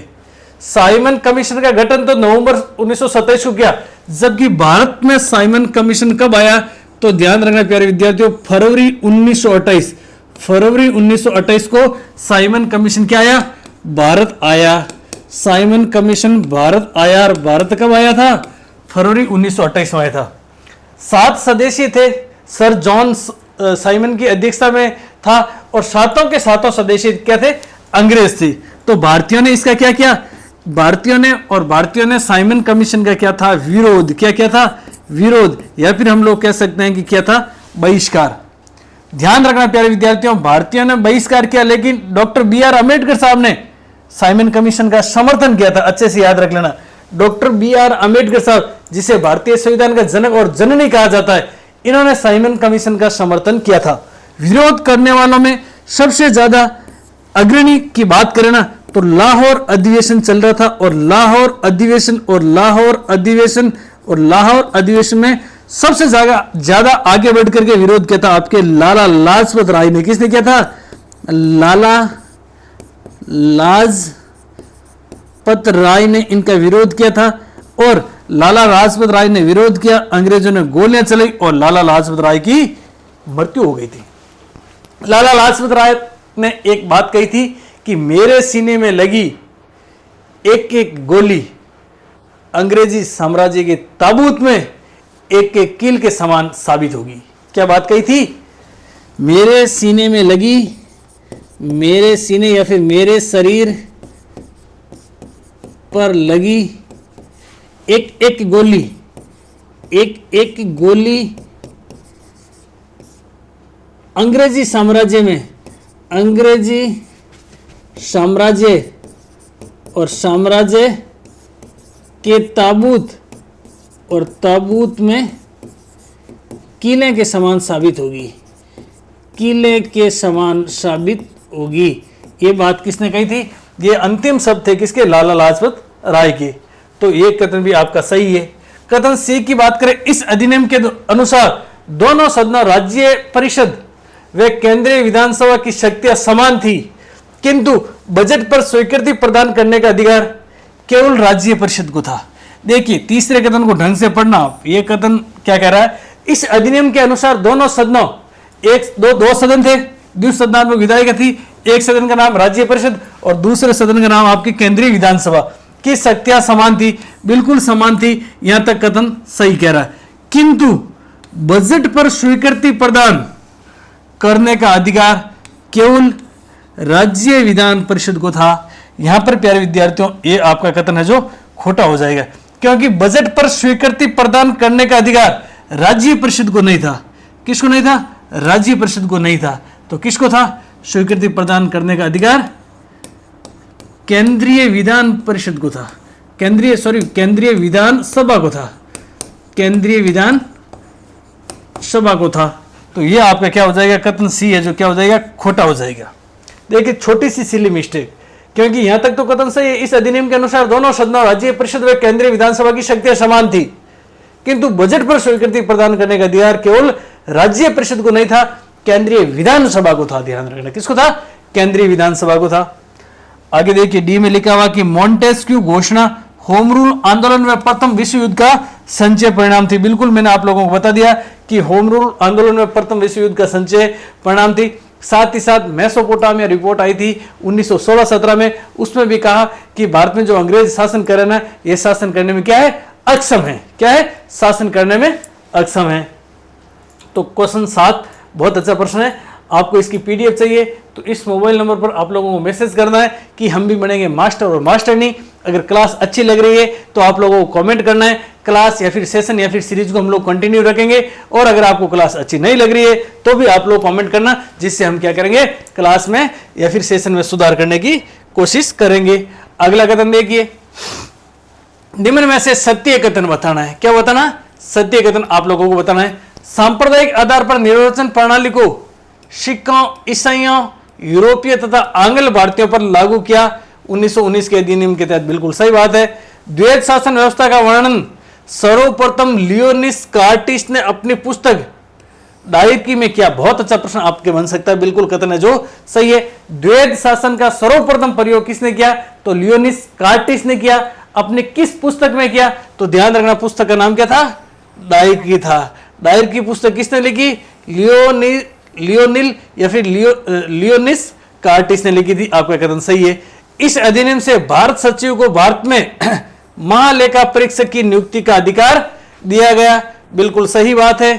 साइमन कमीशन का गठन तो नवंबर 1927 को किया, जबकि भारत में साइमन कमीशन कब आया? तो ध्यान रखना प्यारे विद्यार्थियों, फरवरी 1928 को साइमन कमीशन क्या आया? भारत आया। साइमन कमीशन भारत आया और भारत कब आया था? फरवरी 1928 में आया था। 7 सदस्य थे, सर जॉन साइमन की अध्यक्षता में था और सातों के सातों सदस्य क्या थे? अंग्रेज थे। तो भारतीयों ने इसका क्या किया? भारतीयों ने साइमन कमीशन का क्या था? विरोध। क्या था? विरोध, या फिर हम लोग कह सकते हैं कि क्या था? बहिष्कार। ध्यान रखना प्यारे विद्यार्थियों, भारतीयों ने बहिष्कार किया, लेकिन डॉक्टर BR अम्बेडकर साहब ने साइमन कमीशन का समर्थन किया था। अच्छे से याद रख लेना, डॉक्टर BR अम्बेडकर साहब, जिसे भारतीय संविधान का जनक और जननी कहा जाता है, इन्होंने साइमन कमीशन का समर्थन किया था। विरोध करने वालों में सबसे ज्यादा अग्रणी की बात करें ना तो लाहौर अधिवेशन चल रहा था और लाहौर अधिवेशन में सबसे ज्यादा आगे बढ़ करके विरोध किया था आपके लाला लाजपत राय ने। किसने किया था? लाला लाजपत राय ने इनका विरोध किया था और लाला लाजपत राय ने विरोध किया, अंग्रेजों ने गोलियां चलाई और लाला लाजपत राय की मृत्यु हो गई थी। लाला लाजपत राय ने एक बात कही थी कि मेरे सीने में लगी एक एक गोली अंग्रेजी साम्राज्य के ताबूत में एक एक कील के समान साबित होगी। क्या बात कही थी? मेरे सीने में लगी, मेरे सीने या फिर मेरे शरीर पर लगी एक एक गोली अंग्रेजी साम्राज्य और साम्राज्य के ताबूत में किले के समान साबित होगी। ये बात किसने कही थी? ये अंतिम शब्द थे किसके? लाला लाजपत राय के। तो ये कथन भी आपका सही है। कथन C की बात करें, इस अधिनियम के अनुसार दोनों सदनों राज्य परिषद व केंद्रीय विधानसभा की शक्तियां समान थी, किंतु बजट पर स्वीकृति प्रदान करने का अधिकार केवल राज्य परिषद को था। देखिए तीसरे कथन को ढंग से पढ़ना। यह कथन क्या कह रहा है? इस अधिनियम के अनुसार दोनों सदनों, दो सदन थे, द्विसदनात्मक विधायिका थी, एक सदन का नाम राज्य परिषद और दूसरे सदन का नाम आपकी केंद्रीय विधानसभा की शक्तियां समान थी, बिल्कुल समान थी। यहां तक कथन सही कह रहा है, किंतु बजट पर स्वीकृति प्रदान करने का अधिकार केवल राज्य विधान परिषद को था। यहां पर प्यारे विद्यार्थियों ये आपका कथन है जो खोटा हो जाएगा, क्योंकि बजट पर स्वीकृति प्रदान करने का अधिकार राज्य परिषद को नहीं था। किसको नहीं था? राज्य परिषद को नहीं था। तो किसको था स्वीकृति प्रदान करने का अधिकार? केंद्रीय विधान परिषद को था, केंद्रीय विधान सभा को था, केंद्रीय विधान सभा को था। तो ये आपका क्या हो जाएगा? कथन सी है जो क्या हो जाएगा? खोटा हो जाएगा। देखिए छोटी सी सिली मिस्टेक, क्योंकि यहां तक तो कथन सही है, इस अधिनियम के अनुसार दोनों सदनों राज्य परिषद व केंद्रीय विधानसभा की शक्तियां समान थी, किंतु बजट पर स्वीकृति प्रदान करने का अधिकार केवल राज्य परिषद को नहीं था, केंद्रीय विधानसभा को था। ध्यान रखना, किसको था? केंद्रीय विधानसभा को था। आगे देखिए डी में लिखा हुआ कि मॉन्टेस्क्यू घोषणा होम रूल आंदोलन में प्रथम विश्व युद्ध का संचय परिणाम थी। बिल्कुल मैंने आप लोगों को बता दिया कि होम रूल आंदोलन में प्रथम विश्व युद्ध का संचय परिणाम थी। साथ ही साथ मेसोपोटामिया रिपोर्ट आई थी 1916-17 में, उसमें भी कहा कि भारत में जो अंग्रेज शासन कर रहे हैं ये शासन करने में क्या है? अक्षम है। क्या है? शासन करने में अक्षम है। तो क्वेश्चन 7 बहुत अच्छा प्रश्न है। आपको इसकी PDF चाहिए तो इस मोबाइल नंबर पर आप लोगों को मैसेज करना है कि हम भी बनेंगे मास्टर और मास्टरनी। अगर क्लास अच्छी लग रही है तो आप लोगों को कमेंट करना है क्लास या फिर सेशन या फिर सीरीज को हम लोग कंटिन्यू रखेंगे। और अगर आपको क्लास अच्छी नहीं लग रही है तो भी आप लोग कमेंट करना, जिससे हम क्या करेंगे, क्लास में या फिर सेशन में सुधार करने की कोशिश करेंगे। अगला कथन देखिए, निम्न में से सत्य कथन बताना है। क्या बताना? सत्य कथन आप लोगों को बताना है। सांप्रदायिक आधार पर निर्वाचन प्रणाली को सिखों, ईसाइयों, यूरोपीय तथा आंग्ल भारतीयों पर लागू किया 1919 के अधिनियम के तहत। बिल्कुल सही बात है। द्वैध शासन व्यवस्था का वर्णन सर्वप्रथम लियोनिस कार्टिस ने अपनी पुस्तक डायरकी में किया। बहुत अच्छा प्रश्न आपके बन सकता है। बिल्कुल कथन है जो सही है। द्वैध शासन का सर्वप्रथम प्रयोग किसने किया? तो लियोनिस कार्टिस ने किया। अपने किस पुस्तक में किया? तो ध्यान रखना, पुस्तक का नाम क्या था? डायरकी था। डायरकी पुस्तक किसने लिखी? लियोनिल या फिर लियोनिस कार्टिस ने लिखी थी। आपका कथन सही है। इस अधिनियम से भारत सचिव को भारत में महालेखा परीक्षक की नियुक्ति का अधिकार दिया गया। बिल्कुल सही बात है।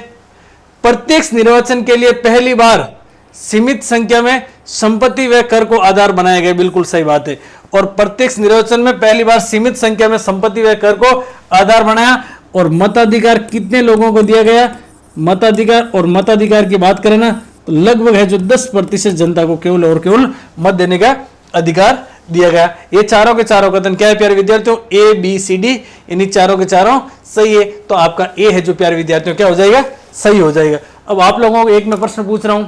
प्रत्यक्ष निर्वाचन के लिए पहली बार सीमित संख्या में संपत्ति व कर को आधार बनाया गया। बिल्कुल सही बात है। और प्रत्यक्ष निर्वाचन में पहली बार सीमित संख्या में संपत्ति व कर को आधार बनाया। और मताधिकार कितने लोगों को दिया गया? मताधिकार, और मताधिकार की बात करें ना तो लगभग है जो 10% जनता को केवल और केवल मत देने का अधिकार दिया गया। ये चारों के चारों कथन क्या है प्यारे विद्यार्थियों? ए बी सी डी, इन्हीं चारों के चारों सही है। तो आपका ए है जो प्यारे विद्यार्थियों क्या हो जाएगा? सही हो जाएगा। अब आप लोगों को एक मैं प्रश्न पूछ रहा हूं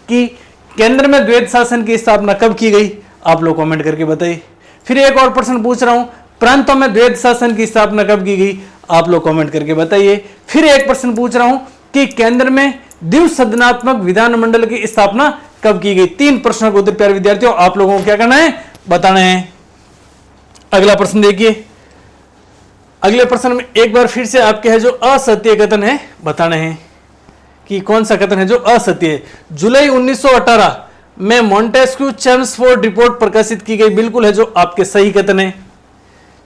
कि केंद्र में द्वैध शासन की स्थापना कब की गई? आप लोग कमेंट करके बताइए। फिर एक और प्रश्न पूछ रहा हूं, प्रांतों में द्वैध शासन की स्थापना कब की गई? आप लोग कमेंट करके बताइए। फिर एक प्रश्न पूछ रहा हूं कि केंद्र में द्विसदनात्मक विधानमंडल की स्थापना कब की गई? 3 प्रश्नों को उत्तर प्यारे विद्यार्थियों आप लोगों को क्या करना है? बताना है। अगला प्रश्न देखिए। अगले प्रश्न में एक बार फिर से आपके है जो असत्य कथन है बताने हैं कि कौन सा कथन है जो असत्य है। जुलाई 1918 में मॉन्टेस्क्यू चेम्सफोर्ड रिपोर्ट प्रकाशित की गई। बिल्कुल है जो आपके सही कथन है।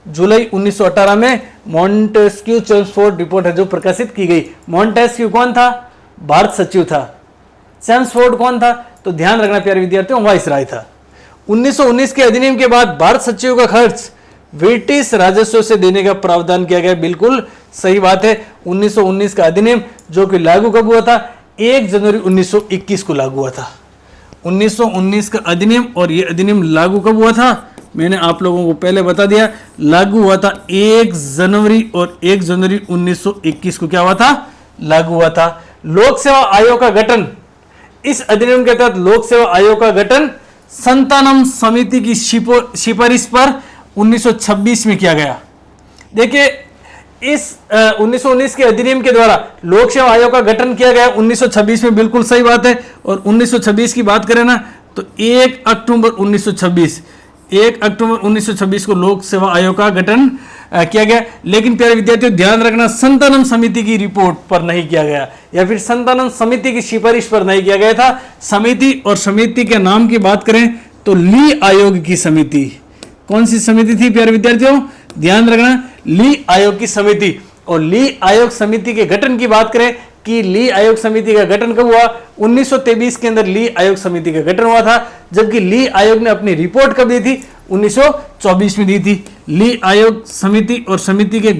जुलाई 1918 में मॉन्टेस्क्यू चेम्सफोर्ड रिपोर्ट है जो प्रकाशित की गई। मॉन्टेस्क्यू कौन था? भारत सचिव था। चेम्सफोर्ड कौन था? तो ध्यान रखना प्यारे विद्यार्थियों, वाइसराय था। 1919 के अधिनियम के बाद भारत सचिव का खर्च ब्रिटिश राजस्व से देने का प्रावधान किया गया। बिल्कुल सही बात है। 1919 का अधिनियम जो कि लागू कब हुआ था? 1 जनवरी 1921 को लागू हुआ था। 1919 का अधिनियम, और यह अधिनियम लागू कब हुआ था? मैंने आप लोगों को पहले बता दिया, लागू हुआ था 1 जनवरी, और 1 जनवरी 1921 को क्या हुआ था? लागू हुआ था। लोक सेवा आयोग का गठन, इस अधिनियम के तहत लोक सेवा आयोग का गठन संतानम समिति की सिफारिश पर 1926 में किया गया। देखिए, इस 1919 के अधिनियम के द्वारा लोक सेवा आयोग का गठन किया गया 1926 में। बिल्कुल सही बात है। और 1926 की बात करें ना तो 1 अक्टूबर 1926 को लोक सेवा आयोग का गठन किया गया। लेकिन प्यारे विद्यार्थियों ध्यान रखना, संतानम समिति की रिपोर्ट पर नहीं किया गया या फिर संतानम समिति की सिफारिश पर नहीं किया गया था। समिति, और समिति के नाम की बात करें तो ली आयोग की समिति। कौन सी समिति थी प्यारे विद्यार्थियों? ध्यान रखना, ली आयोग की समिति। और ली आयोग समिति के गठन की बात करें कि ली आयोग समिति का गठन कब हुआ? 1923 के अंदर ली आयोग समिति का गठन हुआ था। जबकि ली आयोग ने अपनी रिपोर्ट कब दी थी? 1924 में दी थी। ली आयोग समिति और समिति के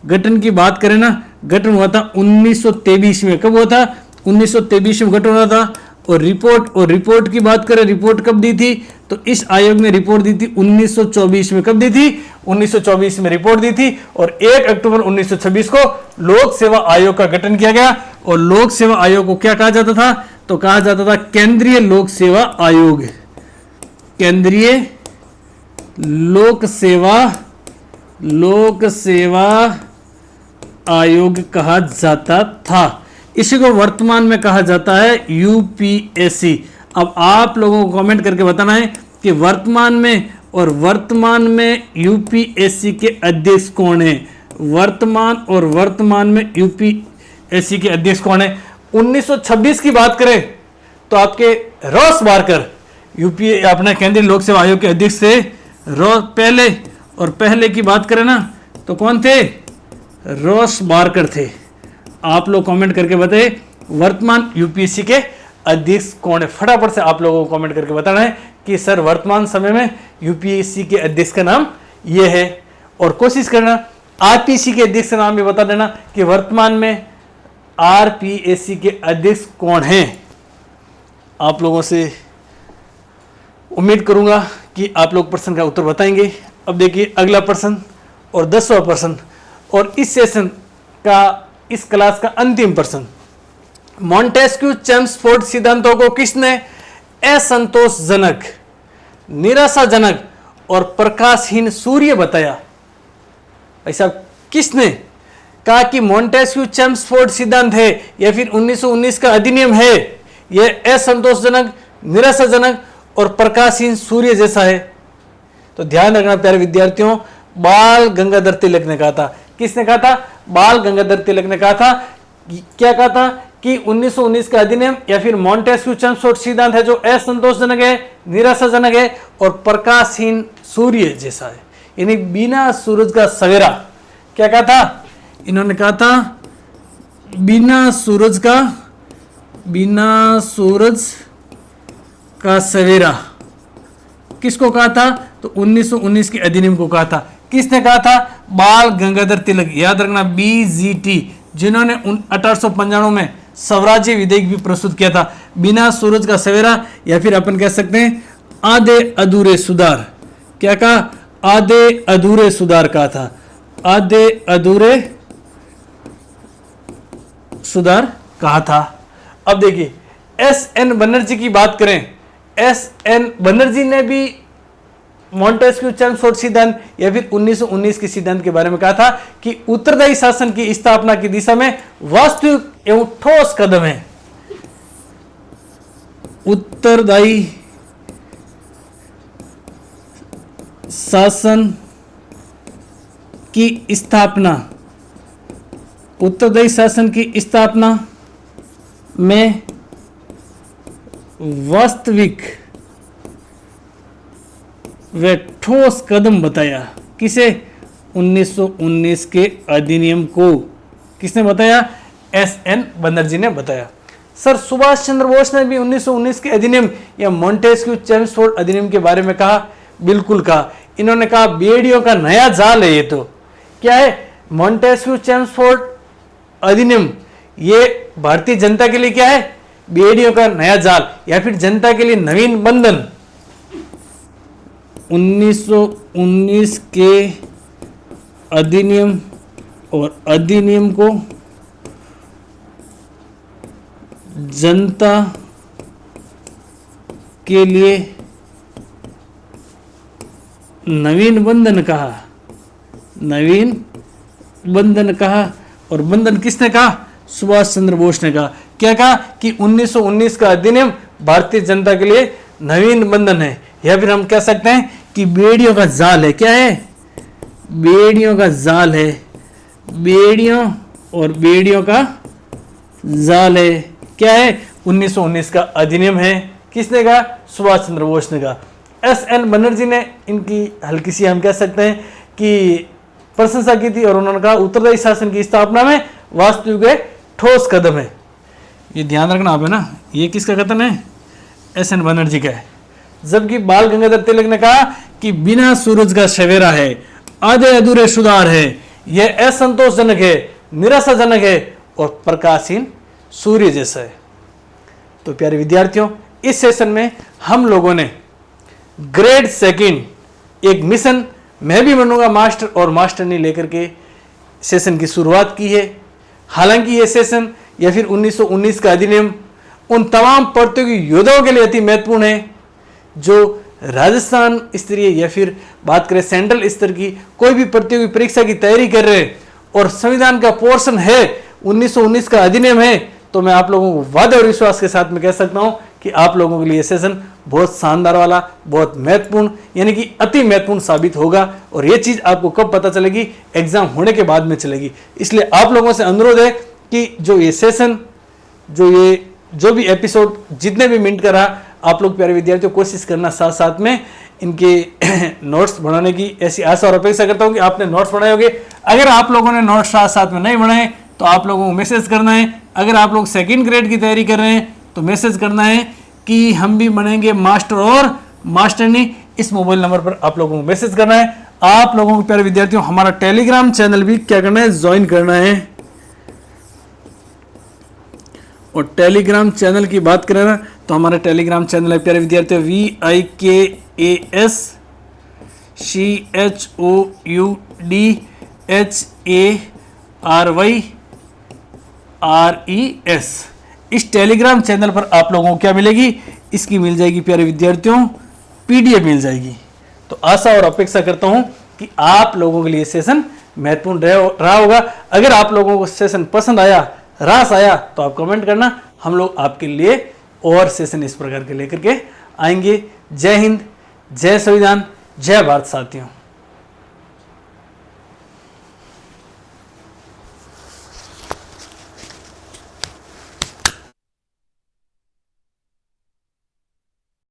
गठन की बात करें ना, गठन हुआ था 1923 में। कब हुआ था? 1923 में गठन हुआ था। और रिपोर्ट की बात करें, रिपोर्ट कब दी थी? तो इस आयोग ने रिपोर्ट दी थी 1924 में। कब दी थी? 1924 में रिपोर्ट दी थी। और 1 अक्टूबर 1926 को लोक सेवा आयोग का गठन किया गया। और लोक सेवा आयोग को क्या कहा जाता था? तो कहा जाता था केंद्रीय लोक सेवा आयोग। केंद्रीय लोक सेवा आयोग कहा जाता था। इसी को वर्तमान में कहा जाता है यूपीएससी। अब आप लोगों को कमेंट करके बताना है कि वर्तमान में यूपीएससी के अध्यक्ष कौन है? वर्तमान में यूपीएससी के अध्यक्ष कौन है? 1926 की बात करें तो आपके रॉस बारकर यूपीए अपने केंद्रीय लोक सेवा आयोग के अध्यक्ष थे। पहले की बात करें ना तो कौन थे? रॉस बारकर थे। आप लोग कमेंट करके बताइए वर्तमान यूपीएससी के अध्यक्ष कौन है? फटाफट से आप लोगों को कमेंट करके बताना है कि सर वर्तमान समय में यूपीएससी के अध्यक्ष का नाम यह है। और कोशिश करना आरपीएससी के अध्यक्ष का नाम भी बता देना कि वर्तमान में आरपीएससी के अध्यक्ष कौन हैं। आप लोगों से उम्मीद करूंगा कि आप लोग प्रश्न का उत्तर बताएंगे। अब देखिए अगला प्रश्न और 10वां प्रश्न और इस सेशन का, इस क्लास का अंतिम प्रश्न। मॉन्टेस्क्यू चेम्सफोर्ड सिद्धांतों को किसने असंतोषजनक, निराशाजनक और प्रकाशहीन सूर्य बताया? ऐसा किसने कहा कि मॉन्टेस्क्यू चेम्सफोर्ड सिद्धांत है या फिर 1919 का अधिनियम है, यह असंतोषजनक, निराशाजनक और प्रकाशहीन सूर्य जैसा है? तो ध्यान रखना प्यारे विद्यार्थियों, बाल गंगाधर तिलक ने कहा था। किसने कहा था? बाल गंगाधर तिलक ने कहा था। क्या कहा था कि 1919 का अधिनियम या फिर मॉन्टेस्क्यू चेम्सफोर्ड सिद्धांत है जो असंतोषजनक है, निराशाजनक है और प्रकाशहीन सूर्य जैसा है, यानी बिना सूरज का सवेरा। क्या कहा था? इन्होंने कहा था बिना सूरज का सवेरा। किसको कहा था? तो 1919 के अधिनियम को कहा था। किसने कहा था? बाल गंगाधर तिलक। याद रखना BGT, जिन्होंने 1895 में स्वराज्य विधेयक भी प्रस्तुत किया था। बिना सूरज का सवेरा या फिर अपन कह सकते हैं आधे अधूरे सुधार। क्या कहा? आधे अधूरे सुधार कहा था। आधे अधूरे सुधार कहा था। अब देखिए SN बनर्जी की बात करें। SN बनर्जी ने भी मॉन्टेस्क्यू चेम्सफोर्ड सिद्धांत या फिर 1919 के सिद्धांत के बारे में कहा था कि उत्तरदायी शासन की स्थापना की दिशा में वास्तविक एवं ठोस कदम है। उत्तरदायी शासन की स्थापना, उत्तरदायी शासन की स्थापना में वास्तविक व ठोस कदम बताया। किसे? 1919 के अधिनियम को। किसने बताया? SN बनर्जी ने बताया। सर सुभाष चंद्र बोस ने भी 1919 के अधिनियम या मॉन्टेस्क्यू चेम्सफोर्ड अधिनियम के बारे में कहा? बिल्कुल कहा। इन्होंने कहा बेड़ियों का नया जाल है ये। तो क्या है मॉन्टेस्क्यू चेम्सफोर्ड अधिनियम? ये भारतीय जनता के लिए क्या है? बेड़ियों का नया जाल या फिर जनता के लिए नवीन बंधन। 1919 के अधिनियम और अधिनियम को जनता के लिए नवीन बंधन कहा। नवीन बंधन कहा। और बंधन किसने कहा? सुभाष चंद्र बोस ने कहा। क्या कहा? कि 1919 का अधिनियम भारतीय जनता के लिए नवीन बंधन है, या फिर हम कह सकते हैं कि बेड़ियों का जाल है। क्या है? बेड़ियों का जाल है। बेड़ियों और बेड़ियों का जाल है। क्या है? 1919 का अधिनियम है। किसने कहा? सुभाष चंद्र बोस ने कहा। SN बनर्जी ने इनकी हल्की सी हम कह सकते हैं कि प्रशंसा की थी और उन्होंने कहा उत्तरदायी शासन की स्थापना में वास्तविक ठोस कदम है। ये ध्यान रखना आप है ना, ये किसका कथन है? SN बनर्जी का है। जबकि बाल गंगाधर तिलक ने कहा कि बिना सूरज का सवेरा है, आधे अधूरे सुधार है, यह असंतोषजनक है, निराशाजनक है और प्रकाशहीन सूर्य जैसा है। तो प्यारे विद्यार्थियों, इस सेशन में हम लोगों ने ग्रेड सेकंड एक मिशन मैं भी बनूंगा मास्टर और मास्टरनी लेकर के सेशन की शुरुआत की है। हालांकि यह सेशन या फिर 1919 का अधिनियम उन तमाम प्रतियोगी योद्धाओं के लिए अति महत्वपूर्ण है जो राजस्थान स्तरीय या फिर बात करें सेंट्रल स्तर की कोई भी प्रतियोगी परीक्षा की तैयारी कर रहे हैं और संविधान का पोर्शन है 1919 का अधिनियम है, तो मैं आप लोगों को वादे और विश्वास के साथ में कह सकता हूं कि आप लोगों के लिए सेशन बहुत शानदार वाला, बहुत महत्वपूर्ण यानी कि अति महत्वपूर्ण साबित होगा। और ये चीज़ आपको कब पता चलेगी? एग्जाम होने के बाद में चलेगी। इसलिए आप लोगों से अनुरोध है कि जो ये सेशन, जो भी एपिसोड जितने भी मिनट का रहा, आप लोग प्यारे विद्यार्थियों कोशिश करना साथ साथ में इनके नोट्स बनाने की ऐसी आशा और अपेक्षा करता हूँ कि आपने नोट्स बनाए होंगे। अगर आप लोगों ने नोट्स साथ साथ में नहीं बनाए तो आप लोगों को मैसेज करना है। अगर आप लोग सेकंड ग्रेड की तैयारी कर रहे हैं तो मैसेज करना है कि हम भी बनेंगे मास्टर और मास्टरनी। इस मोबाइल नंबर पर आप लोगों को मैसेज करना है। आप लोगों को प्यारे विद्यार्थियों हमारा टेलीग्राम चैनल भी क्या करना है, ज्वाइन करना है। और टेलीग्राम चैनल की बात करें ना तो हमारा टेलीग्राम चैनल है प्यारे विद्यार्थियों VIKASCHOUDHARYRES। इस टेलीग्राम चैनल पर आप लोगों को क्या मिलेगी, इसकी मिल जाएगी प्यारे विद्यार्थियों PDF मिल जाएगी। तो आशा और अपेक्षा करता हूं कि आप लोगों के लिए सेशन महत्वपूर्ण रहा होगा। अगर आप लोगों को सेशन पसंद आया, रास आया, तो आप कमेंट करना, हम लोग आपके लिए और सेशन इस प्रकार के लेकर के आएंगे। जय हिंद, जय संविधान, जय भारत साथियों।